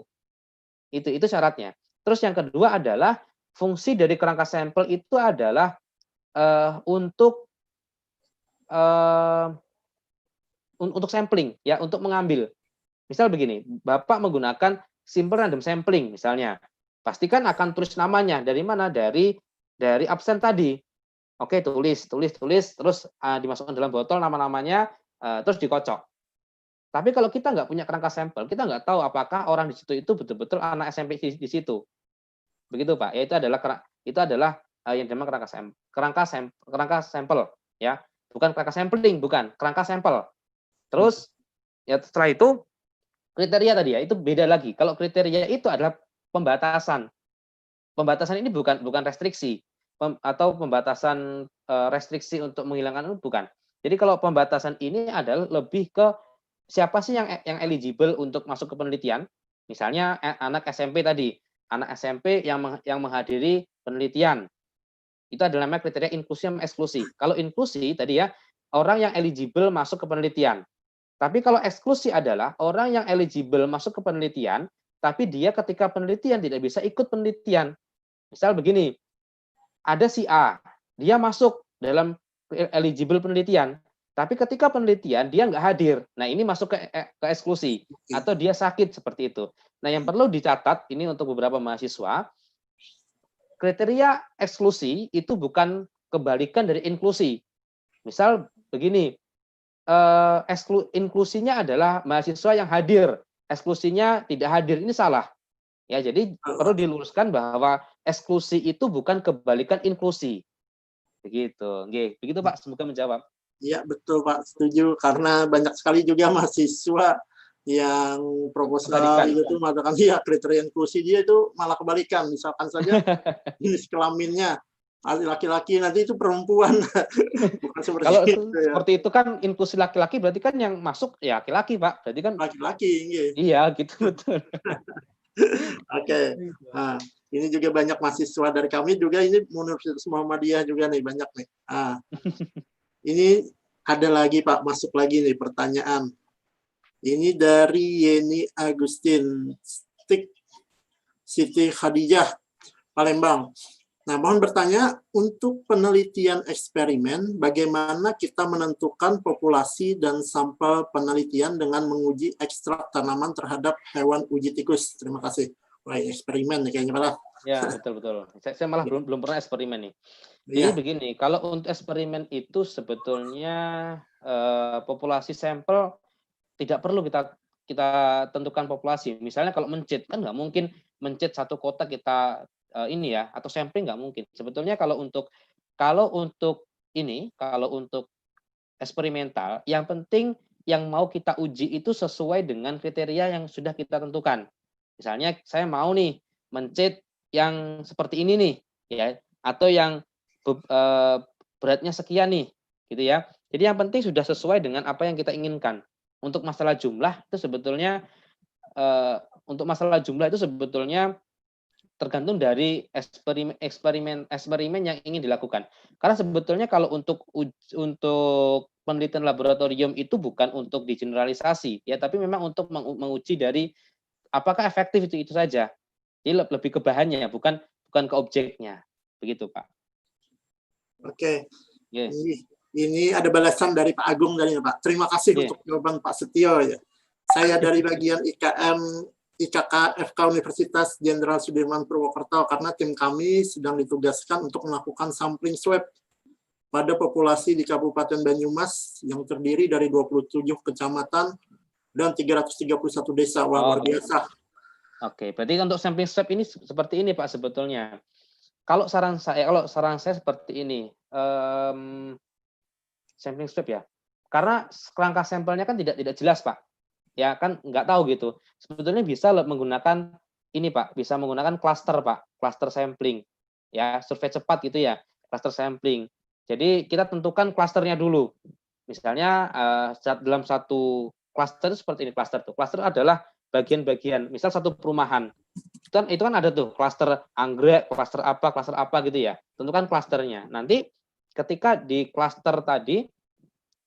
Itu syaratnya. Terus yang kedua adalah fungsi dari kerangka sampel itu adalah untuk sampling, ya, untuk mengambil. Misal begini, Bapak menggunakan simple random sampling misalnya, pastikan akan tulis namanya dari mana, dari absen tadi. Oke, tulis, terus dimasukkan dalam botol nama-namanya, terus dikocok. Tapi kalau kita nggak punya kerangka sampel, kita nggak tahu apakah orang di situ itu betul-betul anak SMP di situ. Begitu Pak. Ya, itu adalah yang dinamakan kerangka sampel, ya. Bukan kerangka sampling, bukan, kerangka sampel. Terus ya setelah itu kriteria tadi ya, itu beda lagi. Kalau kriteria itu adalah pembatasan. Pembatasan ini bukan restriksi atau pembatasan restriksi untuk menghilangkan itu bukan. Jadi kalau pembatasan ini adalah lebih ke siapa sih yang eligible untuk masuk ke penelitian? Misalnya anak SMP tadi, anak SMP yang menghadiri penelitian. Itu adalah namanya kriteria inklusi sama eksklusi. Kalau inklusi tadi ya, orang yang eligible masuk ke penelitian. Tapi kalau eksklusi adalah orang yang eligible masuk ke penelitian, tapi dia ketika penelitian tidak bisa ikut penelitian. Misal begini, ada si A, dia masuk dalam eligible penelitian, tapi ketika penelitian dia nggak hadir. Nah, ini masuk ke eksklusi, atau dia sakit seperti itu. Nah, yang perlu dicatat ini untuk beberapa mahasiswa, kriteria eksklusi itu bukan kebalikan dari inklusi. Misal begini, inklusinya adalah mahasiswa yang hadir, eksklusinya tidak hadir, ini salah. Ya, jadi perlu diluruskan bahwa eksklusi itu bukan kebalikan inklusi. Begitu. Oke, begitu Pak, semoga menjawab. Iya, betul Pak, setuju. Karena banyak sekali juga mahasiswa yang proposal itu mengatakan ya kriteria inklusi dia itu malah kebalikan. Misalkan saja jenis kelaminnya laki-laki, nanti itu perempuan. Bukan seperti kalau itu, ya. Seperti itu kan inklusi laki-laki, berarti kan yang masuk ya laki-laki Pak, berarti kan laki-laki. Iya, gitu betul. Oke. Nah, ini juga banyak mahasiswa dari kami juga, ini Universitas Muhammadiyah juga nih, banyak nih. Ini ada lagi Pak, masuk lagi nih pertanyaan. Ini dari Yeni Agustin Siti Khadijah, Palembang. Nah, mohon bertanya, untuk penelitian eksperimen, bagaimana kita menentukan populasi dan sampel penelitian dengan menguji ekstrak tanaman terhadap hewan uji tikus? Terima kasih. Wah, eksperimen nih kayaknya malah. Ya, betul. Saya malah belum pernah eksperimen nih. Jadi begini, kalau untuk eksperimen itu sebetulnya populasi sampel tidak perlu kita tentukan populasi. Misalnya kalau mencit, kan nggak mungkin mencit satu kotak kita ini ya, atau sampling nggak mungkin. Sebetulnya kalau untuk eksperimental, yang penting yang mau kita uji itu sesuai dengan kriteria yang sudah kita tentukan. Misalnya saya mau nih mencit yang seperti ini nih, ya, atau yang beratnya sekian nih, gitu ya. Jadi yang penting sudah sesuai dengan apa yang kita inginkan. Untuk masalah jumlah itu sebetulnya tergantung dari eksperimen yang ingin dilakukan. Karena sebetulnya kalau untuk penelitian laboratorium itu bukan untuk digeneralisasi, ya, tapi memang untuk menguji dari apakah efektif itu saja. Jadi lebih ke bahannya, bukan ke objeknya. Begitu, Pak. Oke. Yes. Ini ada balasan dari Pak Agung tadi, Pak. Terima kasih untuk jawaban Pak Setio ya. Saya dari bagian IKK FK Universitas Jenderal Sudirman Purwokerto karena tim kami sedang ditugaskan untuk melakukan sampling swab pada populasi di Kabupaten Banyumas yang terdiri dari 27 kecamatan dan 331 desa. Wah, luar biasa. Oke, berarti untuk sampling swab ini seperti ini Pak sebetulnya. Kalau saran saya seperti ini, sampling swab ya, karena kerangka sampelnya kan tidak jelas Pak, ya kan nggak tahu gitu. Sebetulnya bisa menggunakan ini Pak, bisa menggunakan cluster Pak, cluster sampling, ya survei cepat gitu ya, cluster sampling. Jadi kita tentukan klasternya dulu. Misalnya dalam satu cluster seperti ini cluster tuh, cluster adalah bagian-bagian, misal satu perumahan. Itu kan ada tuh klaster anggrek, klaster apa gitu ya. Tentukan klasternya. Nanti ketika di klaster tadi,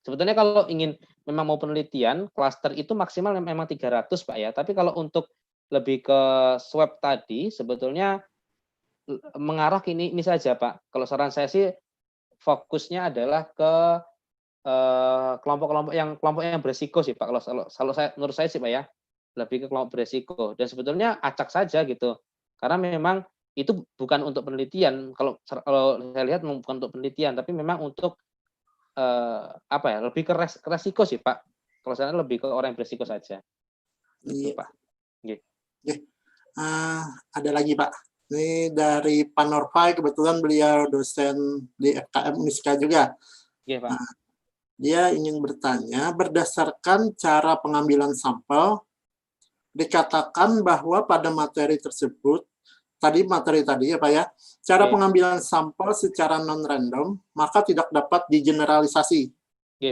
sebetulnya kalau ingin memang mau penelitian, klaster itu maksimal memang 300 Pak ya. Tapi kalau untuk lebih ke swab tadi, sebetulnya mengarah ke ini saja Pak. Kalau saran saya sih fokusnya adalah ke kelompok yang beresiko sih Pak. Kalau saya menurut saya sih Pak ya, lebih ke kelompok beresiko, dan sebetulnya acak saja gitu, karena memang itu bukan untuk penelitian. Kalau saya lihat bukan untuk penelitian, tapi memang untuk lebih ke resiko sih Pak. Kalau saya lebih ke orang yang beresiko saja. Gitu, Pak. Ada lagi Pak. Ini dari Pak Norfai, kebetulan beliau dosen di FKM Uniska juga. Pak. Dia ingin bertanya, berdasarkan cara pengambilan sampel, dikatakan bahwa pada materi tersebut, materi tadi ya Pak ya, cara pengambilan sampel secara non-random, maka tidak dapat digeneralisasi.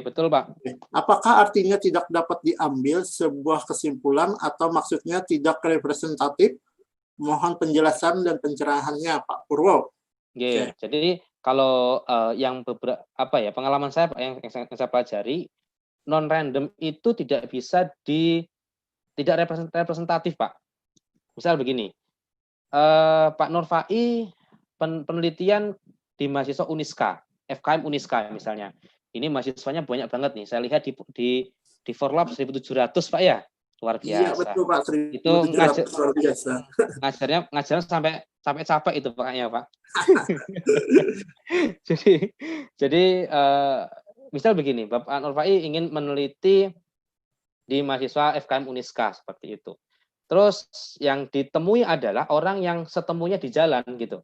Betul Pak. Apakah artinya tidak dapat diambil sebuah kesimpulan atau maksudnya tidak representatif? Mohon penjelasan dan pencerahannya Pak Purwo. Jadi kalau yang pengalaman saya Pak, yang saya pelajari, non-random itu tidak bisa tidak representatif Pak. Misal begini, Pak Nurfai penelitian di mahasiswa Uniska, FKM Uniska misalnya. Ini mahasiswanya banyak banget nih. Saya lihat di Forlab 1.700 Pak ya, luar biasa. Iya betul Pak, 1.700 itu luar biasa. ngajarnya sampai capek itu Paknya Pak. jadi misal begini, Bapak Nurfai ingin meneliti di mahasiswa FKM Uniska seperti itu. Terus yang ditemui adalah orang yang setemunya di jalan gitu.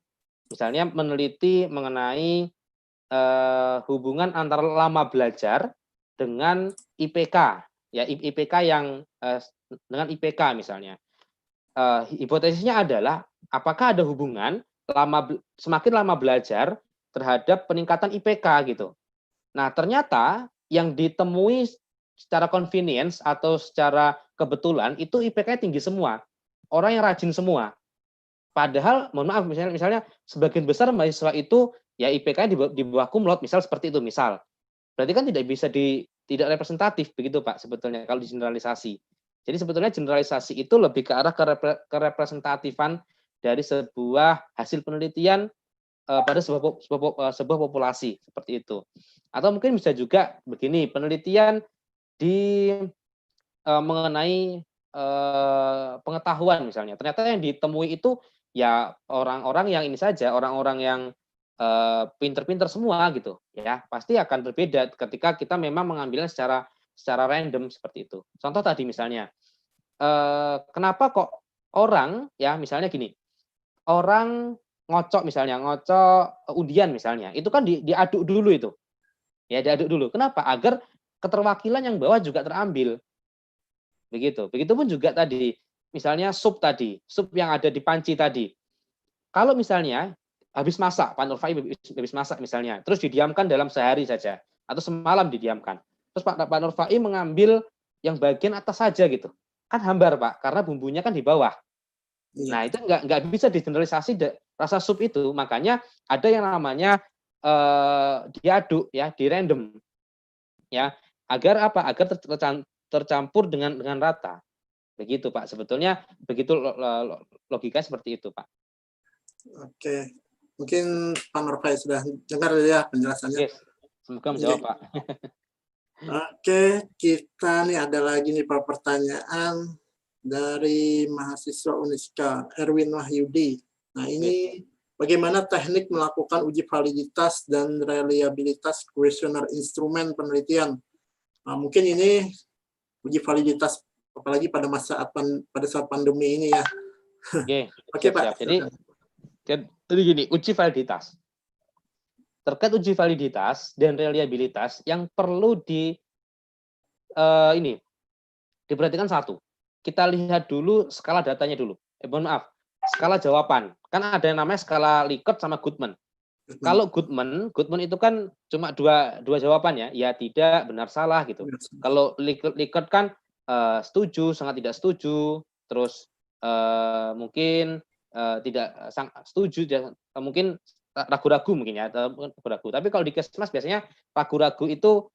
Misalnya meneliti mengenai hubungan antara lama belajar dengan IPK, ya IPK yang dengan IPK misalnya. Hipotesisnya adalah apakah ada hubungan semakin lama belajar terhadap peningkatan IPK gitu. Nah ternyata yang ditemui secara convenience atau secara kebetulan itu IPK tinggi semua, orang yang rajin semua. Padahal mohon maaf misalnya sebagian besar mahasiswa itu ya IPK di bawah kumlot, misal seperti itu misal. Berarti kan tidak representatif begitu Pak sebetulnya kalau digeneralisasi. Jadi sebetulnya generalisasi itu lebih ke arah kerepresentatifan dari sebuah hasil penelitian pada sebuah populasi seperti itu. Atau mungkin bisa juga begini, penelitian mengenai pengetahuan misalnya. Ternyata yang ditemui itu ya orang-orang yang ini saja, orang-orang yang pinter-pinter semua gitu ya. Pasti akan berbeda ketika kita memang mengambilnya secara random seperti itu. Contoh tadi misalnya, kenapa kok orang ya misalnya gini, orang ngocok undian misalnya, itu kan diaduk dulu itu. Ya diaduk dulu. Kenapa? Agar keterwakilan yang bawah juga terambil. Begitu. Begitupun juga tadi, misalnya sup yang ada di panci tadi. Kalau misalnya habis masak, Pak Nurfai habis masak misalnya, terus didiamkan dalam sehari saja atau semalam didiamkan. Terus Pak Nurfai mengambil yang bagian atas saja gitu. Kan hambar Pak, karena bumbunya kan di bawah. Nah, itu nggak bisa digeneralisasi rasa sup itu. Makanya ada yang namanya diaduk ya, di random. Ya, agar apa? Agar tercampur dengan rata. Begitu Pak. Sebetulnya begitu logika seperti itu Pak. Oke. Mungkin Pak Nurfai sudah dengar ya penjelasannya. Yes. Semoga menjawab, Pak. Oke, kita nih ada lagi nih Pak pertanyaan dari mahasiswa Uniska, Erwin Wahyudi. Nah, ini bagaimana teknik melakukan uji validitas dan reliabilitas kuesioner instrumen penelitian? Nah, mungkin ini uji validitas apalagi pada saat pandemi ini ya. Oke, Oke, Pak. Jadi gini, uji validitas. Terkait uji validitas dan reliabilitas yang perlu diperhatikan satu. Kita lihat dulu skala datanya dulu. Mohon maaf, skala jawaban. Kan ada yang namanya skala Likert sama Goodman. Kalau Goodman itu kan cuma dua jawaban ya tidak, benar, salah gitu. Kalau Likert kan setuju, sangat tidak setuju, terus mungkin tidak setuju, mungkin ragu-ragu mungkin ya, ragu-ragu. Tapi kalau di Kesmas biasanya ragu-ragu itu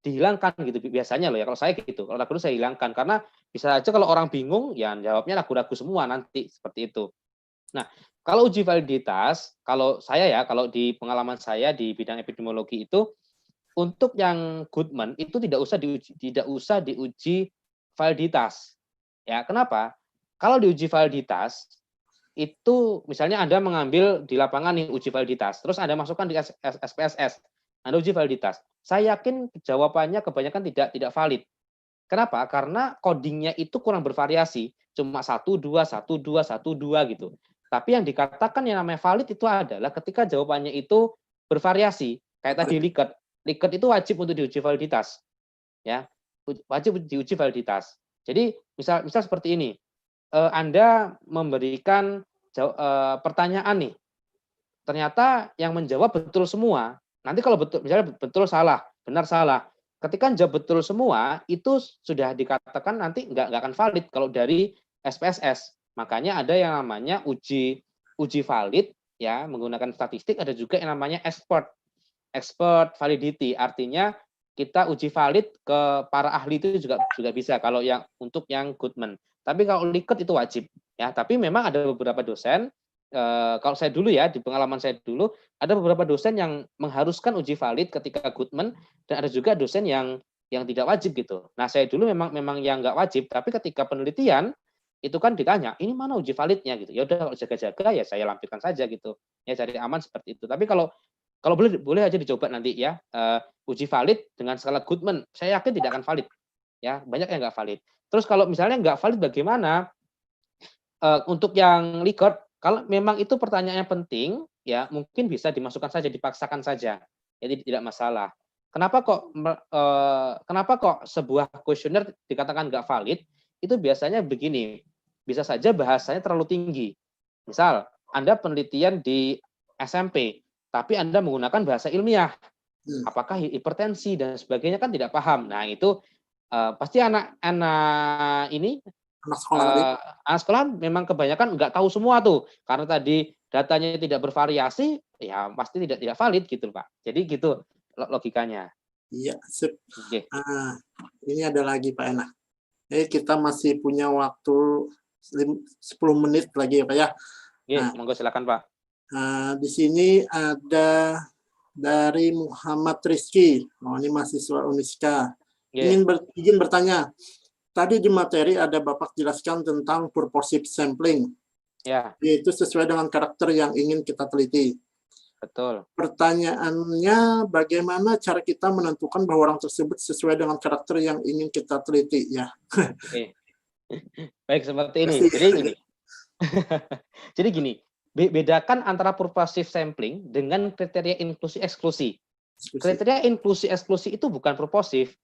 dihilangkan gitu biasanya loh ya. Kalau saya gitu, kalau ragu-ragu saya hilangkan karena bisa aja kalau orang bingung ya jawabnya ragu-ragu semua nanti seperti itu. Nah, kalau uji validitas, kalau di pengalaman saya di bidang epidemiologi itu untuk yang Goodman itu tidak usah diuji validitas. Ya, kenapa? Kalau diuji validitas itu misalnya Anda mengambil di lapangan nih uji validitas, terus Anda masukkan di SPSS, Anda uji validitas. Saya yakin jawabannya kebanyakan tidak valid. Kenapa? Karena codingnya itu kurang bervariasi, cuma 1, 2, 1, 2, 1, 2 gitu. Tapi yang dikatakan yang namanya valid itu adalah ketika jawabannya itu bervariasi. Kayak tadi Likert. Likert itu wajib untuk diuji validitas. Ya, wajib diuji validitas. Jadi misal seperti ini. Anda memberikan pertanyaan nih. Ternyata yang menjawab betul semua. Nanti kalau betul misalnya betul salah, benar salah. Ketika jawab betul semua, itu sudah dikatakan nanti nggak akan valid kalau dari SPSS. Makanya ada yang namanya uji valid ya menggunakan statistik, ada juga yang namanya expert validity. Artinya kita uji valid ke para ahli itu juga bisa kalau yang untuk yang Goodman. Tapi kalau Likert itu wajib ya. Tapi memang ada beberapa dosen kalau saya dulu ya, di pengalaman saya dulu, ada beberapa dosen yang mengharuskan uji valid ketika Goodman, dan ada juga dosen yang tidak wajib gitu. Nah, saya dulu memang yang nggak wajib, tapi ketika penelitian itu kan ditanya, ini mana uji validnya gitu. Ya udah kalau jaga-jaga ya saya lampirkan saja gitu. Ya cari aman seperti itu. Tapi kalau boleh aja dicoba nanti ya, uji valid dengan skala Goodman, saya yakin tidak akan valid. Ya, banyak yang nggak valid. Terus kalau misalnya nggak valid bagaimana? Untuk yang Likert, kalau memang itu pertanyaannya penting, ya mungkin bisa dimasukkan saja, dipaksakan saja, jadi tidak masalah. Kenapa kok sebuah kuesioner dikatakan nggak valid? Itu biasanya begini, bisa saja bahasanya terlalu tinggi. Misal, Anda penelitian di SMP, tapi Anda menggunakan bahasa ilmiah, apakah hipertensi dan sebagainya kan tidak paham. Nah itu pasti anak-anak ini. Anak sekolah memang kebanyakan nggak tahu semua tuh, karena tadi datanya tidak bervariasi, ya pasti tidak valid gitu Pak. Jadi gitu logikanya. Iya, sip. Okay. Ini ada lagi Pak Ena. Kita masih punya waktu 10 menit lagi ya Pak ya. Monggo silakan Pak. Di sini ada dari Muhammad Rizky, ini mahasiswa Uniska. Izin bertanya. Tadi di materi ada Bapak jelaskan tentang purposive sampling, yaitu sesuai dengan karakter yang ingin kita teliti. Betul. Pertanyaannya, bagaimana cara kita menentukan bahwa orang tersebut sesuai dengan karakter yang ingin kita teliti? Ya. Baik, seperti ini. Jadi gini, bedakan antara purposive sampling dengan kriteria inklusi eksklusi. Kriteria inklusi eksklusi itu bukan purposive,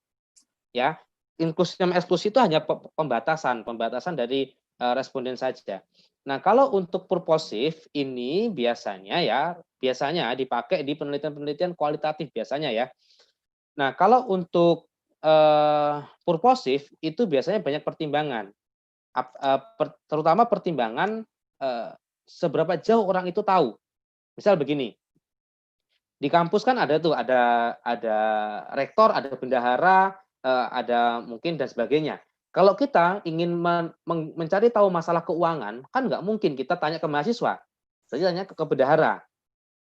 ya. Inklusi sama eksklusi itu hanya pembatasan dari responden saja. Nah, kalau untuk purposive ini biasanya dipakai di penelitian kualitatif biasanya ya. Nah, kalau untuk purposive itu biasanya banyak pertimbangan, terutama pertimbangan seberapa jauh orang itu tahu. Misal begini, di kampus kan ada rektor, ada bendahara, ada mungkin dan sebagainya. Kalau kita ingin mencari tahu masalah keuangan, kan nggak mungkin kita tanya ke mahasiswa. berarti tanya ke bendahara.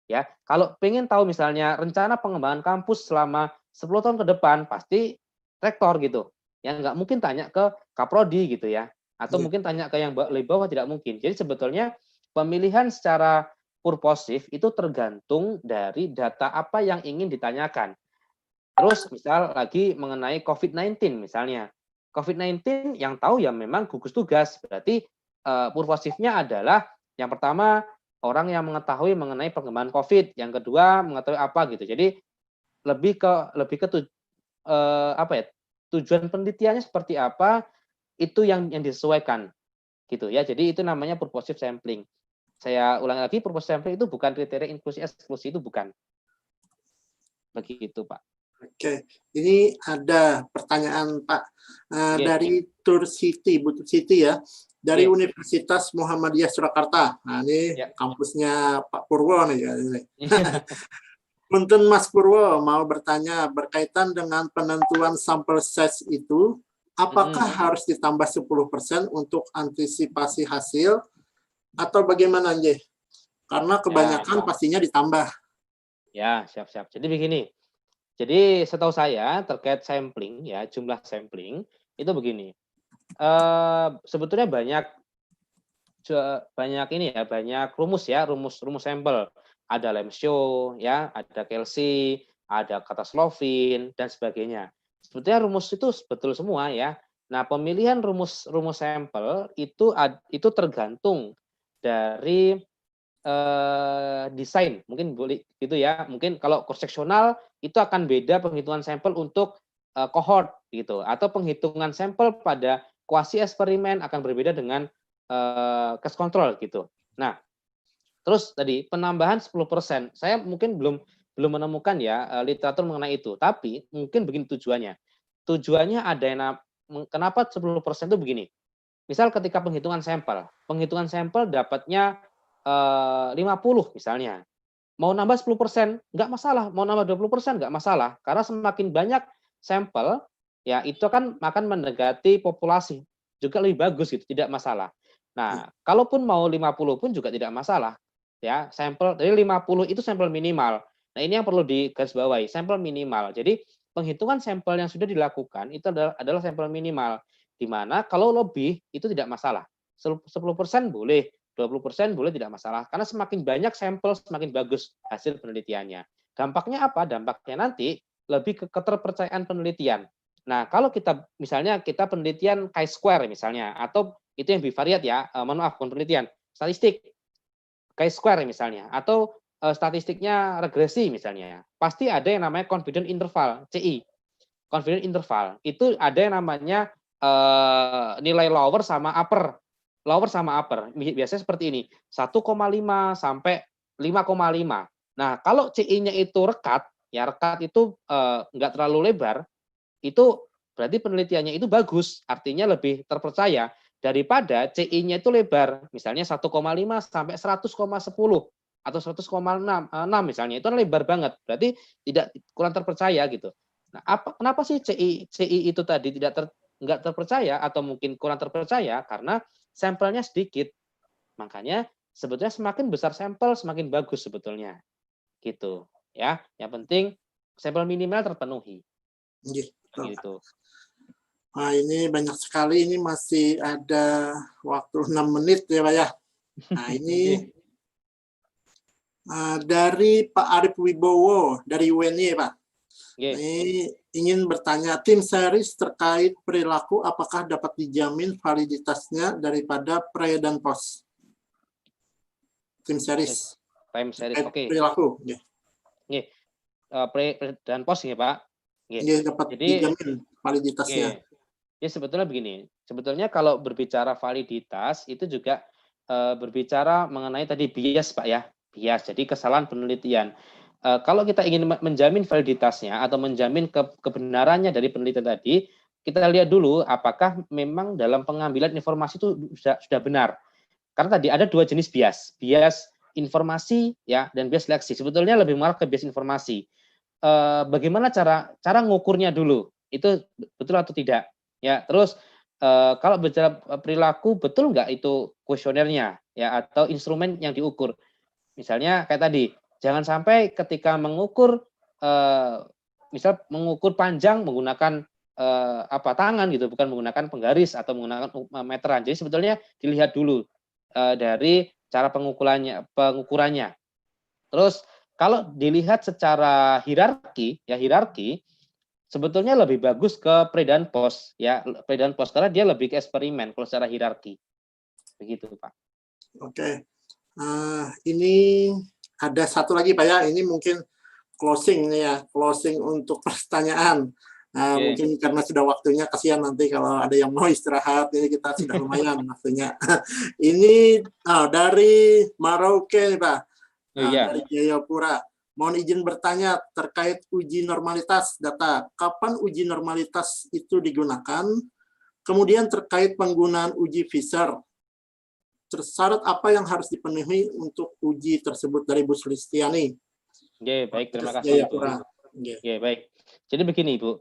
Ya, kalau pengen tahu misalnya rencana pengembangan kampus selama 10 tahun ke depan, pasti rektor gitu. Ya nggak mungkin tanya ke kaprodi gitu ya, atau mungkin tanya ke yang lebih bawah, tidak mungkin. Jadi sebetulnya pemilihan secara purposif itu tergantung dari data apa yang ingin ditanyakan. Terus misal lagi mengenai COVID-19 misalnya. COVID-19 yang tahu ya memang gugus tugas. Berarti purposifnya adalah yang pertama orang yang mengetahui mengenai perkembangan COVID, yang kedua mengetahui apa gitu. Jadi lebih ke apa ya, tujuan penelitiannya seperti apa, itu yang disesuaikan gitu ya. Jadi itu namanya purposive sampling. Saya ulangi lagi, purposive sampling itu bukan kriteria inklusi eksklusi, itu bukan. Begitu, Pak. Oke, ini ada pertanyaan Pak dari Tur Siti, Bu Siti ya, dari Universitas Muhammadiyah Surakarta. Nah ini kampusnya Pak Purwo nih ya. Punten Mas Purwo mau bertanya berkaitan dengan penentuan sampel size itu, apakah harus ditambah 10% untuk antisipasi hasil atau bagaimana Nje? Karena kebanyakan pastinya ditambah. Ya, siap-siap. Jadi begini. Jadi setahu saya terkait sampling ya, jumlah sampling itu begini. Sebetulnya banyak ini ya, banyak rumus ya, rumus sampel. Ada Lemshow ya, ada Kelsey, ada Kataslovin dan sebagainya. Sebetulnya rumus itu betul semua ya. Nah, pemilihan rumus sampel itu tergantung dari desain, mungkin boleh gitu ya. Mungkin kalau cross seksional itu akan beda penghitungan sampel untuk cohort gitu, atau penghitungan sampel pada kuasi eksperimen akan berbeda dengan case control gitu. Nah, terus tadi penambahan 10%, saya mungkin belum menemukan ya literatur mengenai itu, tapi mungkin begini tujuannya. Tujuannya ada yang kenapa 10% itu begini. Misal ketika penghitungan sampel dapatnya 50 misalnya, mau nambah 10% nggak masalah, mau nambah 20% nggak masalah, karena semakin banyak sampel ya itu kan akan mendekati populasi, juga lebih bagus gitu, tidak masalah. Nah, kalaupun mau 50 pun juga tidak masalah ya, sampel dari 50 itu sampel minimal. Nah, ini yang perlu digarisbawahi, sampel minimal. Jadi penghitungan sampel yang sudah dilakukan itu adalah sampel minimal, di mana kalau lebih itu tidak masalah. 10% boleh, 20% boleh, tidak masalah. Karena semakin banyak sampel, semakin bagus hasil penelitiannya. Dampaknya apa? Dampaknya nanti lebih ke keterpercayaan penelitian. Nah, kalau kita misalnya kita penelitian chi-square misalnya, atau itu yang bivariat ya, maaf, bukan penelitian, statistik chi-square misalnya, atau statistiknya regresi misalnya, pasti ada yang namanya confidence interval, CI. Confidence interval itu ada yang namanya nilai lower sama upper. Lower sama upper, biasanya seperti ini, 1,5 sampai 5,5. Nah, kalau CI-nya itu rekat, ya rekat itu enggak terlalu lebar, itu berarti penelitiannya itu bagus, artinya lebih terpercaya daripada CI-nya itu lebar, misalnya 1,5 sampai 100,10 atau 100,6 misalnya, itu lebar banget, berarti tidak, kurang terpercaya gitu. Nah, kenapa sih CI itu tadi enggak terpercaya atau mungkin kurang terpercaya? Karena sampelnya sedikit. Makanya sebetulnya semakin besar sampel semakin bagus sebetulnya. Gitu, ya. Yang penting sampel minimal terpenuhi. Gitu. Nah, ini banyak sekali, ini masih ada waktu 6 menit ya Pak ya. Nah, ini dari Pak Arif Wibowo dari UNY Pak. Ini ingin bertanya, tim series terkait perilaku apakah dapat dijamin validitasnya daripada pre dan post? Tim series. Time series, oke. Perilaku. Pre dan post ya Pak. Dapat dijamin validitasnya. Ya sebetulnya begini, sebetulnya kalau berbicara validitas itu juga berbicara mengenai tadi bias Pak ya, bias, jadi kesalahan penelitian. Kalau kita ingin menjamin validitasnya atau menjamin kebenarannya dari penelitian tadi, kita lihat dulu apakah memang dalam pengambilan informasi itu sudah benar. Karena tadi ada dua jenis bias, bias informasi ya dan bias seleksi. Sebetulnya lebih mengarah ke bias informasi. Bagaimana cara ngukurnya dulu, itu betul atau tidak? Ya, terus kalau bicara perilaku, betul nggak itu kuesionernya ya atau instrumen yang diukur? Misalnya kayak tadi, jangan sampai ketika mengukur misal mengukur panjang menggunakan tangan gitu, bukan menggunakan penggaris atau menggunakan meteran. Jadi sebetulnya dilihat dulu dari cara pengukurannya. Terus kalau dilihat secara hierarki, sebetulnya lebih bagus ke pre dan post ya, pre dan post karena dia lebih ke eksperimen kalau secara hierarki. Begitu, Pak. Oke. Ini ada satu lagi Pak ya, ini mungkin closing nih ya, closing untuk pertanyaan. Mungkin karena sudah waktunya, kasihan nanti kalau ada yang mau istirahat, ini kita sudah lumayan waktunya. Ini dari Merauke Pak, dari Jayapura. Mohon izin bertanya terkait uji normalitas data. Kapan uji normalitas itu digunakan? Kemudian terkait penggunaan uji Fisher, syarat apa yang harus dipenuhi untuk uji tersebut dari Bu Sulistiani? Baik, terima kasih Ibu. Baik. Jadi begini Ibu,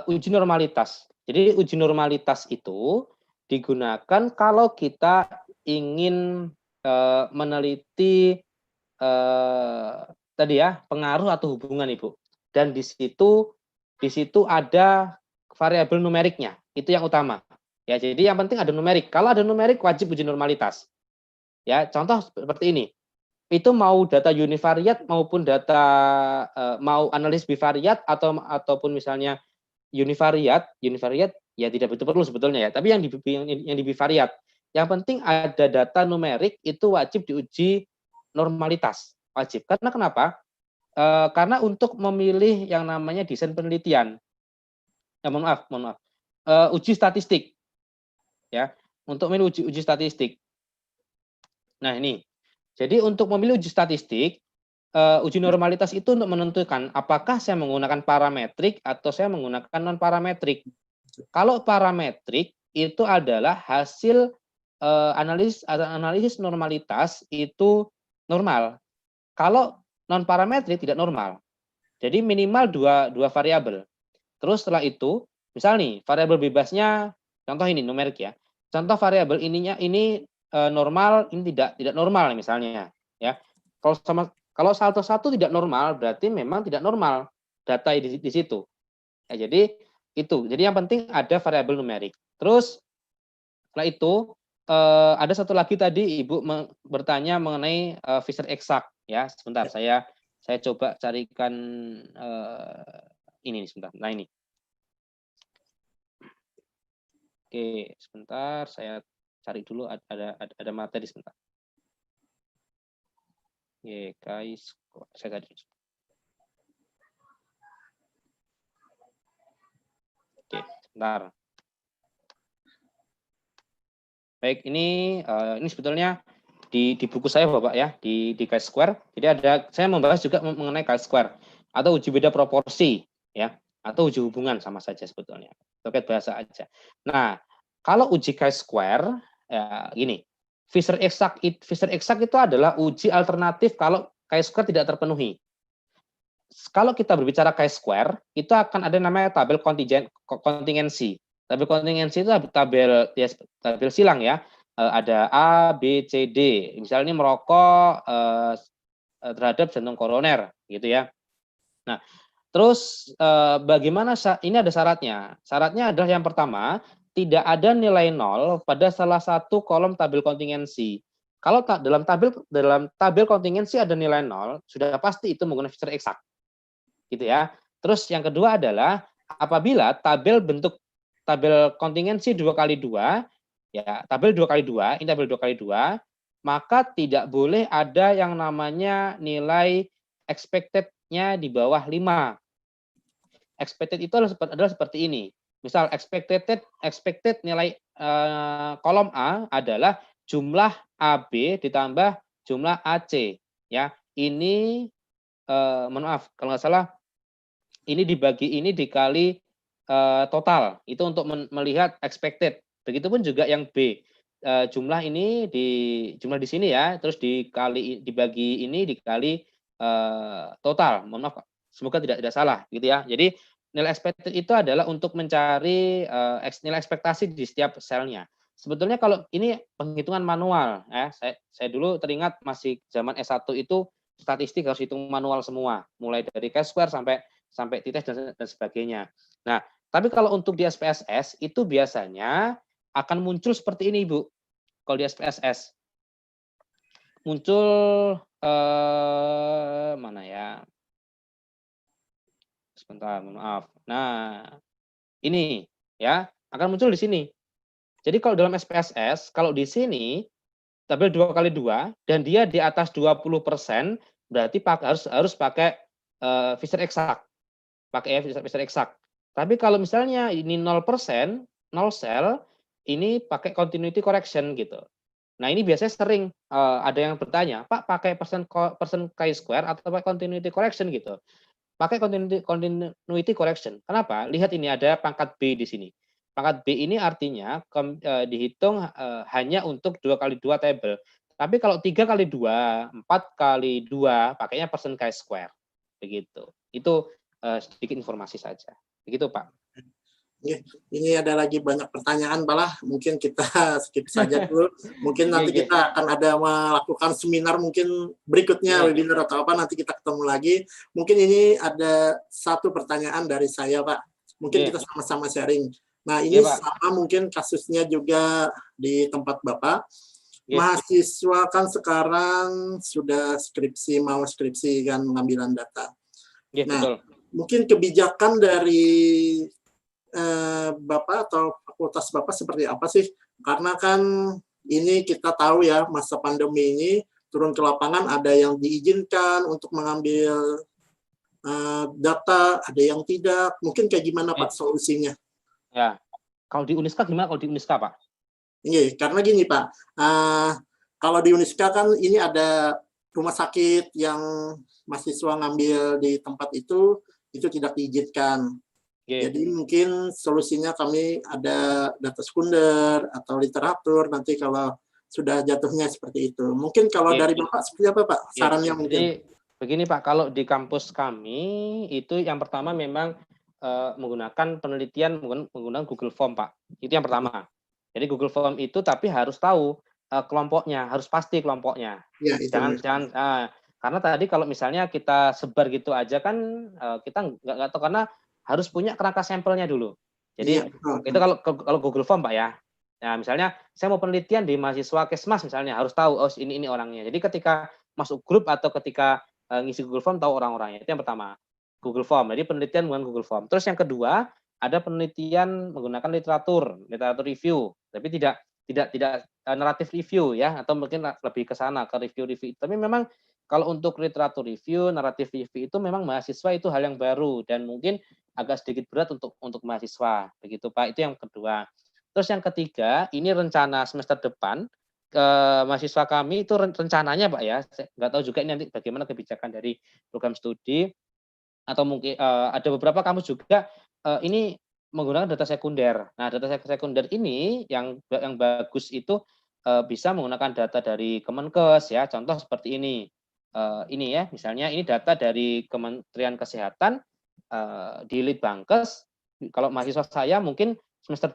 uji normalitas. Jadi uji normalitas itu digunakan kalau kita ingin meneliti tadi ya pengaruh atau hubungan Ibu. Dan di situ ada variabel numeriknya. Itu yang utama. Ya, jadi yang penting ada numerik. Kalau ada numerik wajib uji normalitas. Ya, contoh seperti ini. Itu mau data univariat maupun data mau analis bivariat ataupun misalnya univariat ya tidak betul perlu sebetulnya ya. Tapi yang di bivariat, yang penting ada data numerik itu wajib diuji normalitas. Wajib. Karena kenapa? Karena untuk memilih yang namanya desain penelitian. Ya, mohon maaf. Uji statistik. Ya, untuk memilih uji statistik. Nah, ini. Jadi untuk memilih uji statistik, uji normalitas itu untuk menentukan apakah saya menggunakan parametrik atau saya menggunakan non parametrik. Kalau parametrik itu adalah hasil analisis normalitas itu normal. Kalau non parametrik tidak normal. Jadi minimal dua variabel. Terus setelah itu, misal nih variabel bebasnya, contoh ini numerik ya. Contoh variabel ini normal, ini tidak normal misalnya ya. Kalau satu tidak normal berarti memang tidak normal data di situ. Ya, jadi itu. Jadi yang penting ada variabel numerik. Terus setelah itu ada satu lagi tadi Ibu bertanya mengenai Fisher exact ya. Sebentar saya coba carikan ini sebentar. Nah ini. Oke, sebentar saya cari dulu ada materi sebentar. Oke, guys, saya cari. Oke, sebentar. Baik, ini sebetulnya di buku saya Bapak ya, di chi-square. Jadi saya membahas juga mengenai chi-square atau uji beda proporsi ya, atau uji hubungan sama saja sebetulnya. Terkait bahasa aja. Nah, kalau uji chi-square ya gini, Fisher exact itu adalah uji alternatif kalau chi-square tidak terpenuhi. Kalau kita berbicara chi-square, itu akan ada namanya tabel kontingensi. Tabel kontingensi itu tabel silang ya. Ada A, B, C, D. Misalnya ini merokok terhadap jantung koroner gitu ya. Nah, terus bagaimana ini ada syaratnya. Syaratnya adalah yang pertama, tidak ada nilai 0 pada salah satu kolom tabel kontingensi. Kalau dalam tabel kontingensi ada nilai 0, sudah pasti itu menggunakan Fisher exact. Gitu ya. Terus yang kedua adalah apabila tabel kontingensi 2x2 ya, tabel 2x2, ini tabel 2x2, maka tidak boleh ada yang namanya nilai expected-nya di bawah 5. Expected itu adalah seperti ini. Misal expected nilai kolom A adalah jumlah AB ditambah jumlah AC ya. Ini mohon maaf kalau nggak salah ini dikali total. Itu untuk melihat expected. Begitupun juga yang B. Jumlah di sini ya, terus dibagi ini dikali total. Mohon maaf, semoga tidak salah gitu ya. Jadi nilai expected itu adalah untuk mencari nilai ekspektasi di setiap selnya. sebetulnya kalau ini penghitungan manual, saya dulu teringat masih zaman S1 itu statistik harus hitung manual semua, mulai dari chi-square sampai t-test dan sebagainya. Nah, tapi kalau untuk di SPSS itu biasanya akan muncul seperti ini, Ibu. Kalau di SPSS muncul mana ya? Sebentar, maaf. Nah, ini ya akan muncul di sini. Jadi kalau dalam SPSS, kalau di sini tabel 2x2 dan dia di atas 20%, berarti harus pakai Fisher eksak. Pakai Fisher eksak. Tapi kalau misalnya ini 0%, 0 sel, ini pakai continuity correction gitu. Nah, ini biasanya sering ada yang bertanya, Pak, pakai persen chi-square atau pakai continuity correction gitu. Pakai continuity correction. Kenapa? Lihat ini ada pangkat B di sini. Pangkat B ini artinya dihitung hanya untuk 2x2 table. Tapi kalau 3x2, 4x2 pakainya persen chi-square. Begitu. Itu sedikit informasi saja. Begitu, Pak. Ini ada lagi banyak pertanyaan, Balah. Mungkin kita skip saja dulu. Mungkin nanti kita akan ada melakukan seminar mungkin berikutnya, webinar atau apa, nanti kita ketemu lagi. Mungkin ini ada satu pertanyaan dari saya, Pak. Mungkin kita sama-sama sharing. Nah, ini sama mungkin kasusnya juga di tempat Bapak. Mahasiswa kan sekarang sudah mau skripsi kan, pengambilan data. Nah, mungkin kebijakan dari Bapak atau fakultas Bapak seperti apa sih? Karena kan ini kita tahu ya, masa pandemi ini turun ke lapangan, ada yang diizinkan untuk mengambil data, ada yang tidak. Mungkin kayak gimana Pak solusinya? Ya, kalau di Uniska gimana kalau di Uniska, Pak? Iya, karena gini Pak, kalau di Uniska kan ini ada rumah sakit yang mahasiswa ngambil di tempat itu tidak diizinkan. Jadi mungkin solusinya kami ada data sekunder atau literatur nanti kalau sudah jatuhnya seperti itu. Mungkin kalau dari Bapak seperti apa Pak? Sarannya mungkin. Jadi begini Pak, kalau di kampus kami itu yang pertama memang menggunakan penelitian menggunakan Google Form Pak. Itu yang pertama. Jadi Google Form itu tapi harus tahu kelompoknya, harus pasti kelompoknya. Ya, jangan karena tadi kalau misalnya kita sebar gitu aja kan kita nggak tahu, karena harus punya kerangka sampelnya dulu. Jadi itu kalau Google Form Pak ya. Nah, misalnya saya mau penelitian di mahasiswa Kesmas misalnya, harus tahu ini orangnya. Jadi ketika masuk grup atau ketika ngisi Google Form tahu orang-orangnya. Itu yang pertama. Google Form. Jadi penelitian menggunakan Google Form. Terus yang kedua, ada penelitian menggunakan literatur review, tapi tidak naratif review ya, atau mungkin lebih ke sana ke review. Tapi memang kalau untuk literatur review, naratif review itu memang mahasiswa itu hal yang baru dan mungkin agak sedikit berat untuk mahasiswa, begitu Pak. Itu yang kedua. Terus yang ketiga, ini rencana semester depan mahasiswa kami itu rencananya Pak ya, saya nggak tahu juga ini nanti bagaimana kebijakan dari program studi atau mungkin ada beberapa kampus juga ini menggunakan data sekunder. Nah, data sekunder ini yang bagus itu bisa menggunakan data dari Kemenkes ya. Contoh seperti ini. Ini ya, misalnya ini data dari Kementerian Kesehatan di Litbangkes. Kalau mahasiswa saya mungkin semester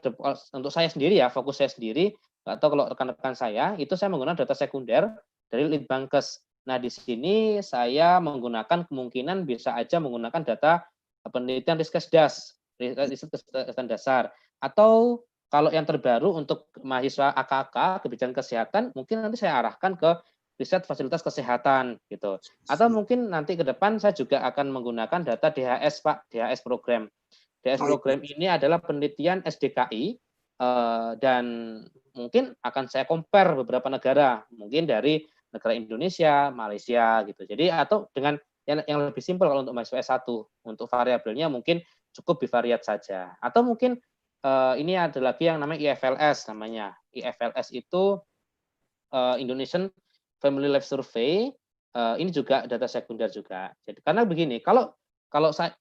untuk saya sendiri ya, fokus saya sendiri, atau kalau rekan-rekan saya itu saya menggunakan data sekunder dari Litbangkes. Nah, di sini saya menggunakan kemungkinan bisa aja menggunakan data penelitian Riskesdas, riset dasar, atau kalau yang terbaru untuk mahasiswa AKK kebijakan kesehatan mungkin nanti saya arahkan ke riset fasilitas kesehatan gitu. Atau mungkin nanti ke depan saya juga akan menggunakan data DHS Pak, DHS program. DHS program ini adalah penelitian SDKI dan mungkin akan saya compare beberapa negara, mungkin dari negara Indonesia, Malaysia gitu. Jadi atau dengan yang lebih simpel kalau untuk mahasiswa S1, untuk variabelnya mungkin cukup bivariat saja. Atau mungkin ini ada lagi yang namanya IFLS namanya. IFLS itu Indonesian Family Life Survey, ini juga data sekunder juga. Jadi karena begini, kalau saya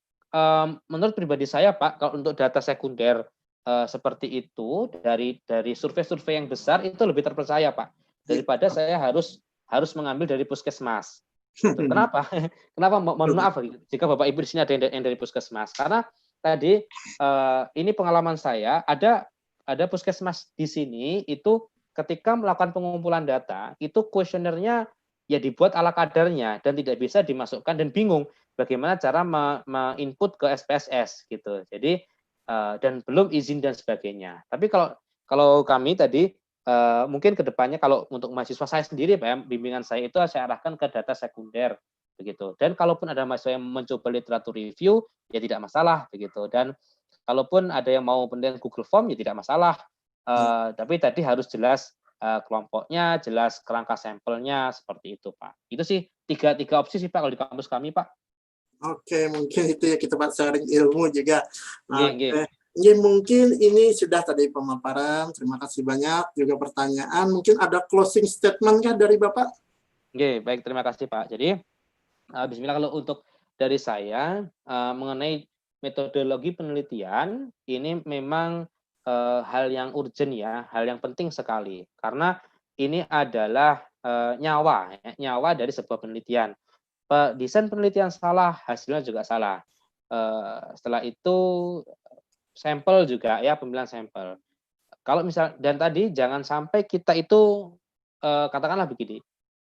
menurut pribadi saya Pak, kalau untuk data sekunder seperti itu dari survei-survei yang besar itu lebih terpercaya Pak daripada saya harus mengambil dari puskesmas. Kenapa? Kenapa? Mohon maaf jika Bapak Ibu di sini ada yang dari puskesmas. Karena tadi ini pengalaman saya, ada ada puskesmas di sini itu ketika melakukan pengumpulan data itu kuesionernya ya dibuat ala kadarnya dan tidak bisa dimasukkan dan bingung bagaimana cara input ke SPSS gitu. Jadi dan belum izin dan sebagainya. Tapi kalau kami tadi mungkin kedepannya kalau untuk mahasiswa saya sendiri Pak ya, bimbingan saya itu saya arahkan ke data sekunder begitu. Dan kalaupun ada mahasiswa yang mencoba literatur review ya tidak masalah begitu. Dan kalaupun ada yang mau penelitian Google Form ya tidak masalah. Tapi tadi harus jelas kelompoknya, jelas kerangka sampelnya seperti itu Pak. Itu sih tiga opsi sih Pak kalau di kampus kami Pak. Oke, mungkin itu ya kita sharing ilmu juga. Oke. Ya, mungkin ini sudah tadi pemaparan. Terima kasih banyak. Juga pertanyaan. Mungkin ada closing statement kah dari Bapak? Oke, baik. Terima kasih Pak. Jadi, bismillah kalau untuk dari saya mengenai metodologi penelitian, ini memang hal yang urgent ya, hal yang penting sekali. Karena ini adalah nyawa dari sebuah penelitian. Desain penelitian salah, hasilnya juga salah. Setelah itu sampel juga ya, pemilihan sampel. Kalau misal dan tadi jangan sampai kita itu katakanlah begini.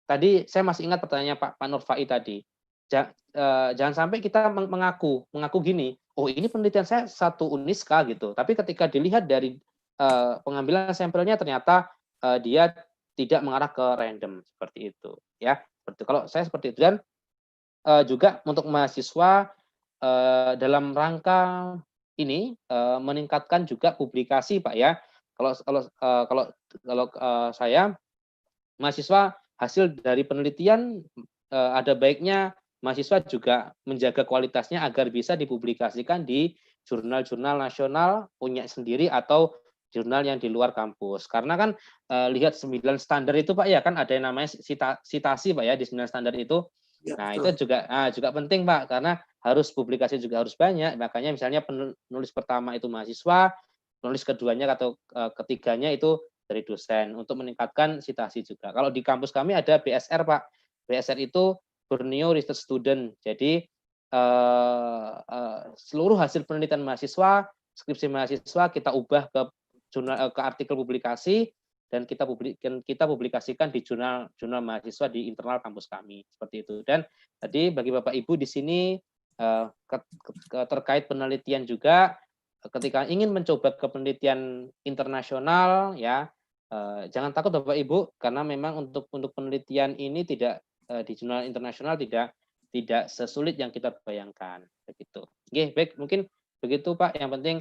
Tadi saya masih ingat pertanyaannya Pak Nurfai tadi. Jangan sampai kita mengaku gini, oh ini penelitian saya satu Uniska gitu. Tapi ketika dilihat dari pengambilan sampelnya ternyata dia tidak mengarah ke random seperti itu ya. Kalau saya seperti itu. Dan juga untuk mahasiswa dalam rangka ini meningkatkan juga publikasi Pak ya. Kalau saya mahasiswa hasil dari penelitian ada baiknya mahasiswa juga menjaga kualitasnya agar bisa dipublikasikan di jurnal-jurnal nasional punya sendiri atau jurnal yang di luar kampus. Karena kan lihat 9 standar itu Pak ya, kan ada yang namanya sitasi Pak ya di 9 standar itu. Ya, nah, betul. itu juga penting Pak, karena harus publikasi juga harus banyak. Makanya misalnya penulis pertama itu mahasiswa, penulis keduanya atau ketiganya itu dari dosen untuk meningkatkan sitasi juga. Kalau di kampus kami ada BSR Pak. BSR itu Borneo Research Student. Jadi seluruh hasil penelitian mahasiswa, skripsi mahasiswa kita ubah ke jurnal, ke artikel publikasi dan kita publikasikan di jurnal mahasiswa di internal kampus kami seperti itu. Dan tadi bagi Bapak Ibu di sini terkait penelitian juga, ketika ingin mencoba ke penelitian internasional ya, jangan takut Bapak Ibu, karena memang untuk penelitian ini tidak di jurnal internasional tidak sesulit yang kita bayangkan begitu. Oke, baik, mungkin begitu Pak. Yang penting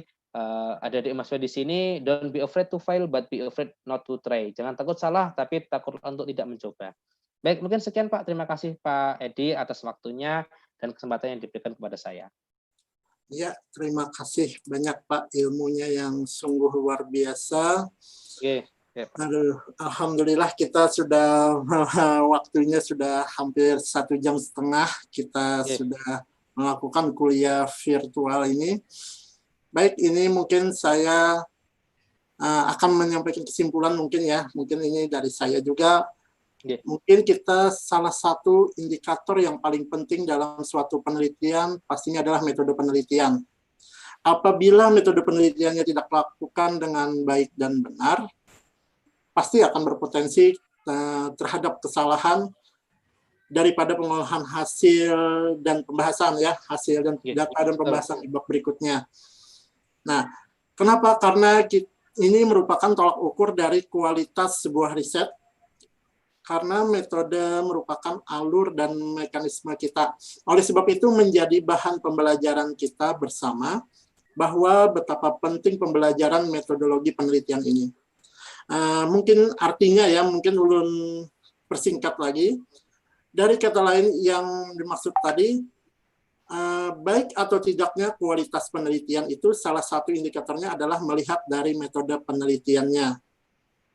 ada di mahasiswa di sini, don't be afraid to fail but be afraid not to try. Jangan takut salah tapi takut untuk tidak mencoba. Baik, mungkin sekian Pak. Terima kasih Pak Edi atas waktunya dan kesempatan yang diberikan kepada saya. Ya, terima kasih banyak Pak, ilmunya yang sungguh luar biasa. Oke. Aduh, alhamdulillah kita sudah waktunya sudah hampir 1,5 jam kita sudah melakukan kuliah virtual ini. Baik, ini mungkin saya akan menyampaikan kesimpulan mungkin ya, mungkin ini dari saya juga. Mungkin kita salah satu indikator yang paling penting dalam suatu penelitian pastinya adalah metode penelitian. Apabila metode penelitiannya tidak dilakukan dengan baik dan benar, pasti akan berpotensi terhadap kesalahan daripada pengolahan hasil dan pembahasan ya, hasil dan data dan pembahasan di bab berikutnya. Nah, kenapa? Karena ini merupakan tolak ukur dari kualitas sebuah riset, karena metode merupakan alur dan mekanisme kita. Oleh sebab itu menjadi bahan pembelajaran kita bersama bahwa betapa penting pembelajaran metodologi penelitian ini. Mungkin artinya ya, mungkin ulun persingkat lagi. Dari kata lain yang dimaksud tadi, baik atau tidaknya kualitas penelitian itu salah satu indikatornya adalah melihat dari metode penelitiannya.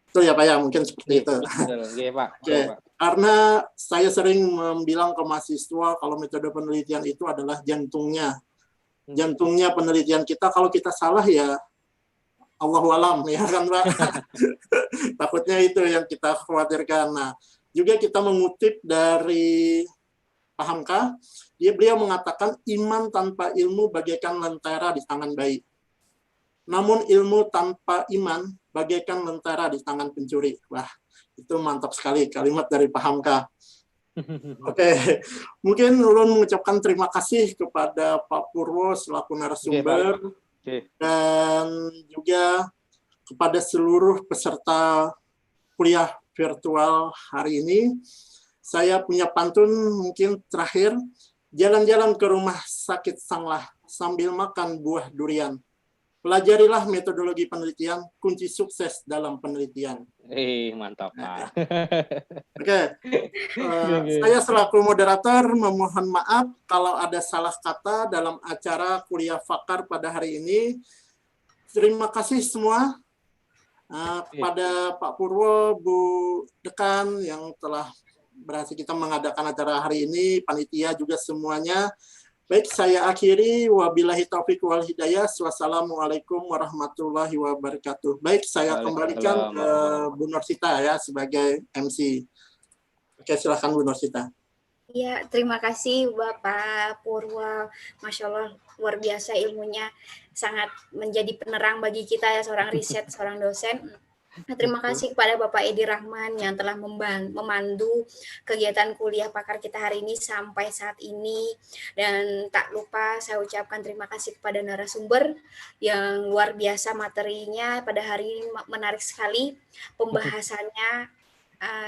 Betul ya Pak ya, mungkin seperti itu. Oke, Pak. Oke. Karena saya sering bilang ke mahasiswa kalau metode penelitian itu adalah jantungnya. Jantungnya penelitian kita, kalau kita salah ya Allahu alam ya kan Pak. Takutnya itu yang kita khawatirkan. Nah, juga kita mengutip dari Pak Hamka, beliau mengatakan iman tanpa ilmu bagaikan lentera di tangan bayi. namun ilmu tanpa iman bagaikan lentera di tangan pencuri. Wah, itu mantap sekali kalimat dari Pak Hamka. Oke, mungkin ulun mengucapkan terima kasih kepada Pak Purwo selaku narasumber dan juga kepada seluruh peserta kuliah virtual hari ini. Saya punya pantun mungkin terakhir, jalan-jalan ke rumah sakit sanglah sambil makan buah durian. Pelajarilah metodologi penelitian, kunci sukses dalam penelitian. Mantap, Pak. Oke. Saya selaku moderator memohon maaf kalau ada salah kata dalam acara kuliah Fakar pada hari ini. Terima kasih semua kepada Pak Purwo, Bu Dekan yang telah berhasil kita mengadakan acara hari ini, panitia juga semuanya. Baik, saya akhiri. Wabillahi taufiq wal hidayah. Wassalamualaikum warahmatullahi wabarakatuh. Baik, saya kembalikan ke Bu Norsita ya sebagai MC. Oke, silakan Bu Norsita. Ya, terima kasih Bapak Purwo. Masya Allah, luar biasa ilmunya. Sangat menjadi penerang bagi kita ya, seorang riset, seorang dosen. Nah, terima kasih kepada Bapak Edi Rahman yang telah memandu kegiatan kuliah pakar kita hari ini sampai saat ini. Dan tak lupa saya ucapkan terima kasih kepada narasumber yang luar biasa materinya pada hari ini, menarik sekali pembahasannya.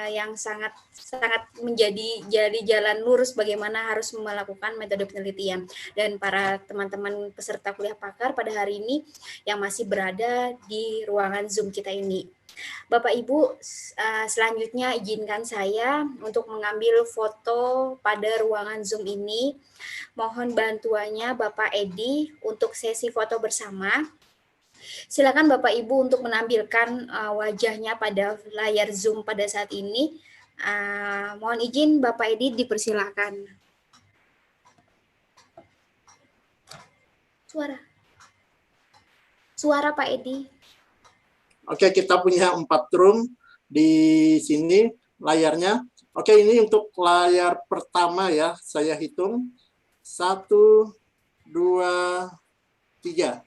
Yang sangat menjadi jalan lurus bagaimana harus melakukan metode penelitian. Dan para teman-teman peserta kuliah pakar pada hari ini yang masih berada di ruangan Zoom kita ini. Bapak Ibu, selanjutnya izinkan saya untuk mengambil foto pada ruangan Zoom ini. Mohon bantuannya Bapak Edi untuk sesi foto bersama. Silakan Bapak Ibu untuk menampilkan wajahnya pada layar Zoom pada saat ini. Mohon izin Bapak Edi dipersilakan. Suara Pak Edi. Oke, kita punya 4 room di sini layarnya. Oke, ini untuk layar pertama ya, saya hitung. 1, 2, 3.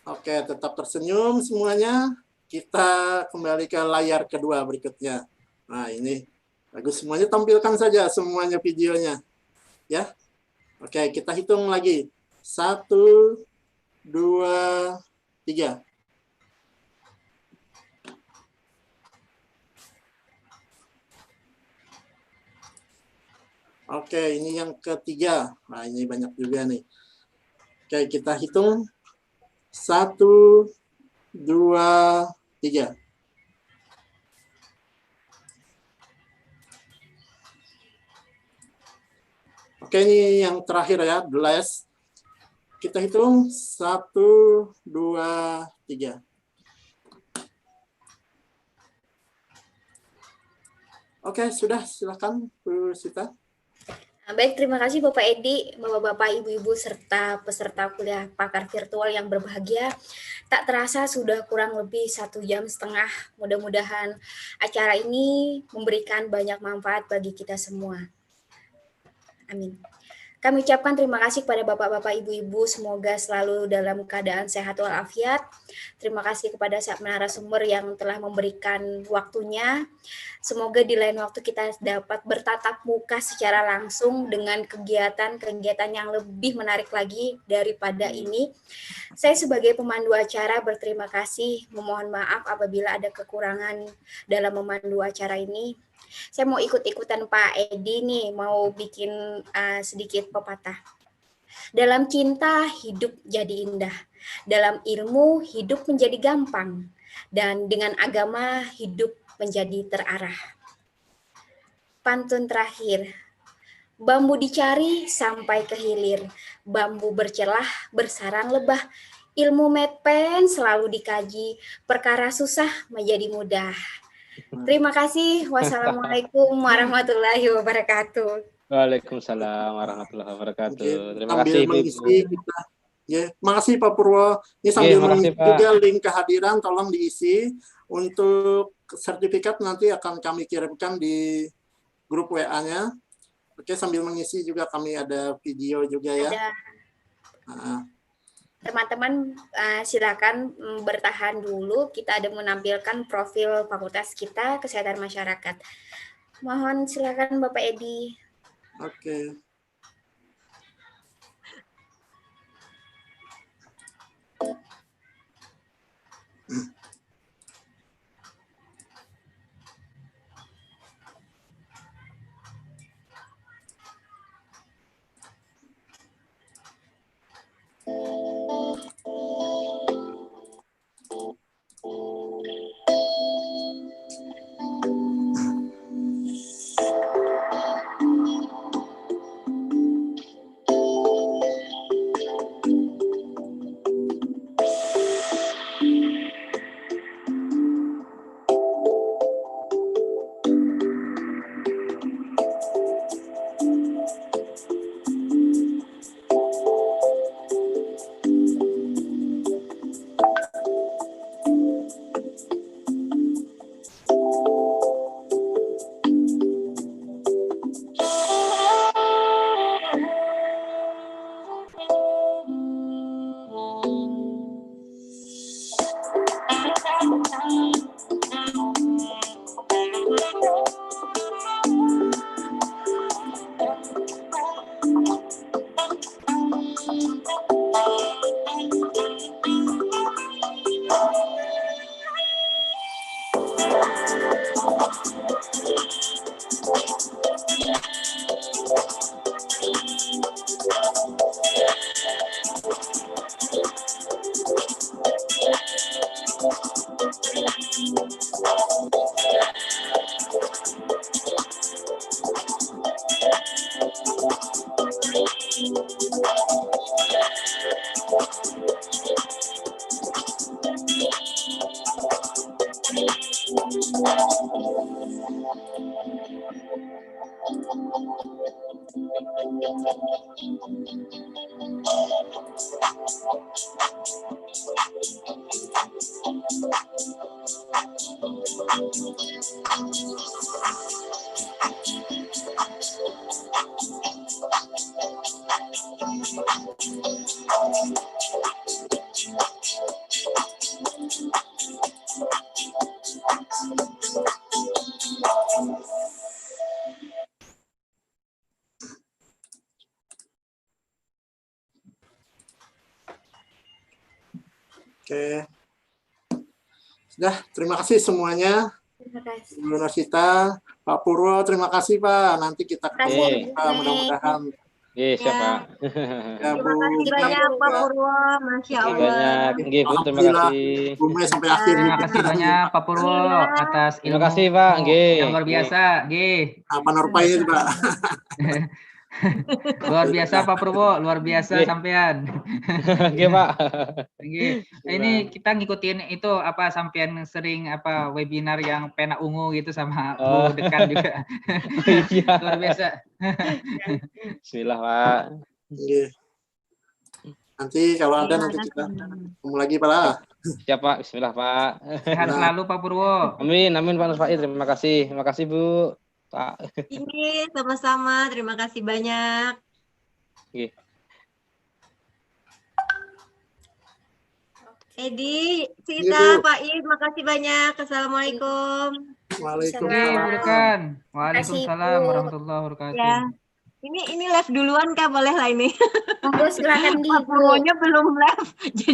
Oke, tetap tersenyum semuanya. Kita kembali ke layar kedua berikutnya. Nah, ini bagus, semuanya tampilkan saja semuanya videonya. Ya. Oke, kita hitung lagi. 1, 2, 3. Oke, ini yang ketiga. Nah, ini banyak juga nih. Oke, kita hitung. 1, 2, 3. Oke, ini yang terakhir ya, the last. Kita hitung 1, 2, 3. Oke, sudah, silakan Bu Sita. Baik, terima kasih Bapak Edi, Bapak-Bapak, Ibu-Ibu, serta peserta kuliah pakar virtual yang berbahagia. Tak terasa sudah kurang lebih 1,5 jam. Mudah-mudahan acara ini memberikan banyak manfaat bagi kita semua. Amin. Kami ucapkan terima kasih kepada Bapak-Bapak, Ibu-Ibu, semoga selalu dalam keadaan sehat walafiat. Terima kasih kepada narasumber yang telah memberikan waktunya. Semoga di lain waktu kita dapat bertatap muka secara langsung dengan kegiatan-kegiatan yang lebih menarik lagi daripada ini. Saya sebagai pemandu acara berterima kasih, memohon maaf apabila ada kekurangan dalam memandu acara ini. Saya mau ikut-ikutan Pak Edi nih, mau bikin sedikit pepatah. Dalam cinta hidup jadi indah, dalam ilmu hidup menjadi gampang, dan dengan agama hidup menjadi terarah. Pantun terakhir, bambu dicari sampai ke hilir, bambu bercelah bersarang lebah, ilmu medpen selalu dikaji, perkara susah menjadi mudah. Terima kasih. Wassalamualaikum warahmatullahi wabarakatuh. Waalaikumsalam warahmatullahi wabarakatuh. Terima kasih Ibu. Ya, makasih Pak Purwo. Ini sambil mengisi juga link kehadiran, tolong diisi. Untuk sertifikat nanti akan kami kirimkan di grup WA-nya. Oke, sambil mengisi juga kami ada video juga ya. Ada. Nah, Teman-teman silakan bertahan dulu. Kita ada menampilkan profil fakultas kita, Kesehatan Masyarakat. Mohon silakan Bapak Edi. oke. Oke. Sudah, terima kasih semuanya. Terima kasih. Bu Norsita, Pak Purwo, terima kasih Pak. Nanti kita ketemu Terima kasih. mudah-mudahan. Siapa? Ya, Bu. Terima kasih banyak Pak Purwo, Masya Terima Allah. banyak. Nggih, Bu, terima Alhamdulillah, kasih. Bu Mei sampai akhir. Terima kasih banyak Pak Purwo atas ilmu Terima kasih, Pak. Nggih. yang luar biasa. Nggih. Apa Norpai itu Pak? Luar biasa Pak Purwo, luar biasa Nggih. sampean. Nggih, Pak. Nggih. Ini kita ngikutin itu apa sampean sering apa webinar yang pena ungu gitu sama Oh. Bu Dekan juga. Iya. Luar biasa. Bismillah, Pak. Nggih. Nanti kalau ada nanti kita ketemu lagi Pak. Siap, Pak. Bismillah, Pak. Sehat selalu Pak Purwo. Amin, amin Pak Nurfai. Terima kasih. Terima kasih, Bu. Pak. Ini sama-sama, terima kasih banyak. Nggih. Edi, Iya, Sita, Bu. Pak Id, makasih banyak. Assalamualaikum. Nggih, Bu Waalaikumsalam. Dekan. Kasih, Waalaikumsalam Bu. warahmatullahi wabarakatuh. Ya, ini live duluan Kak, boleh lah ini. Monggo silakan di Pak Purwonya belum live. Jadi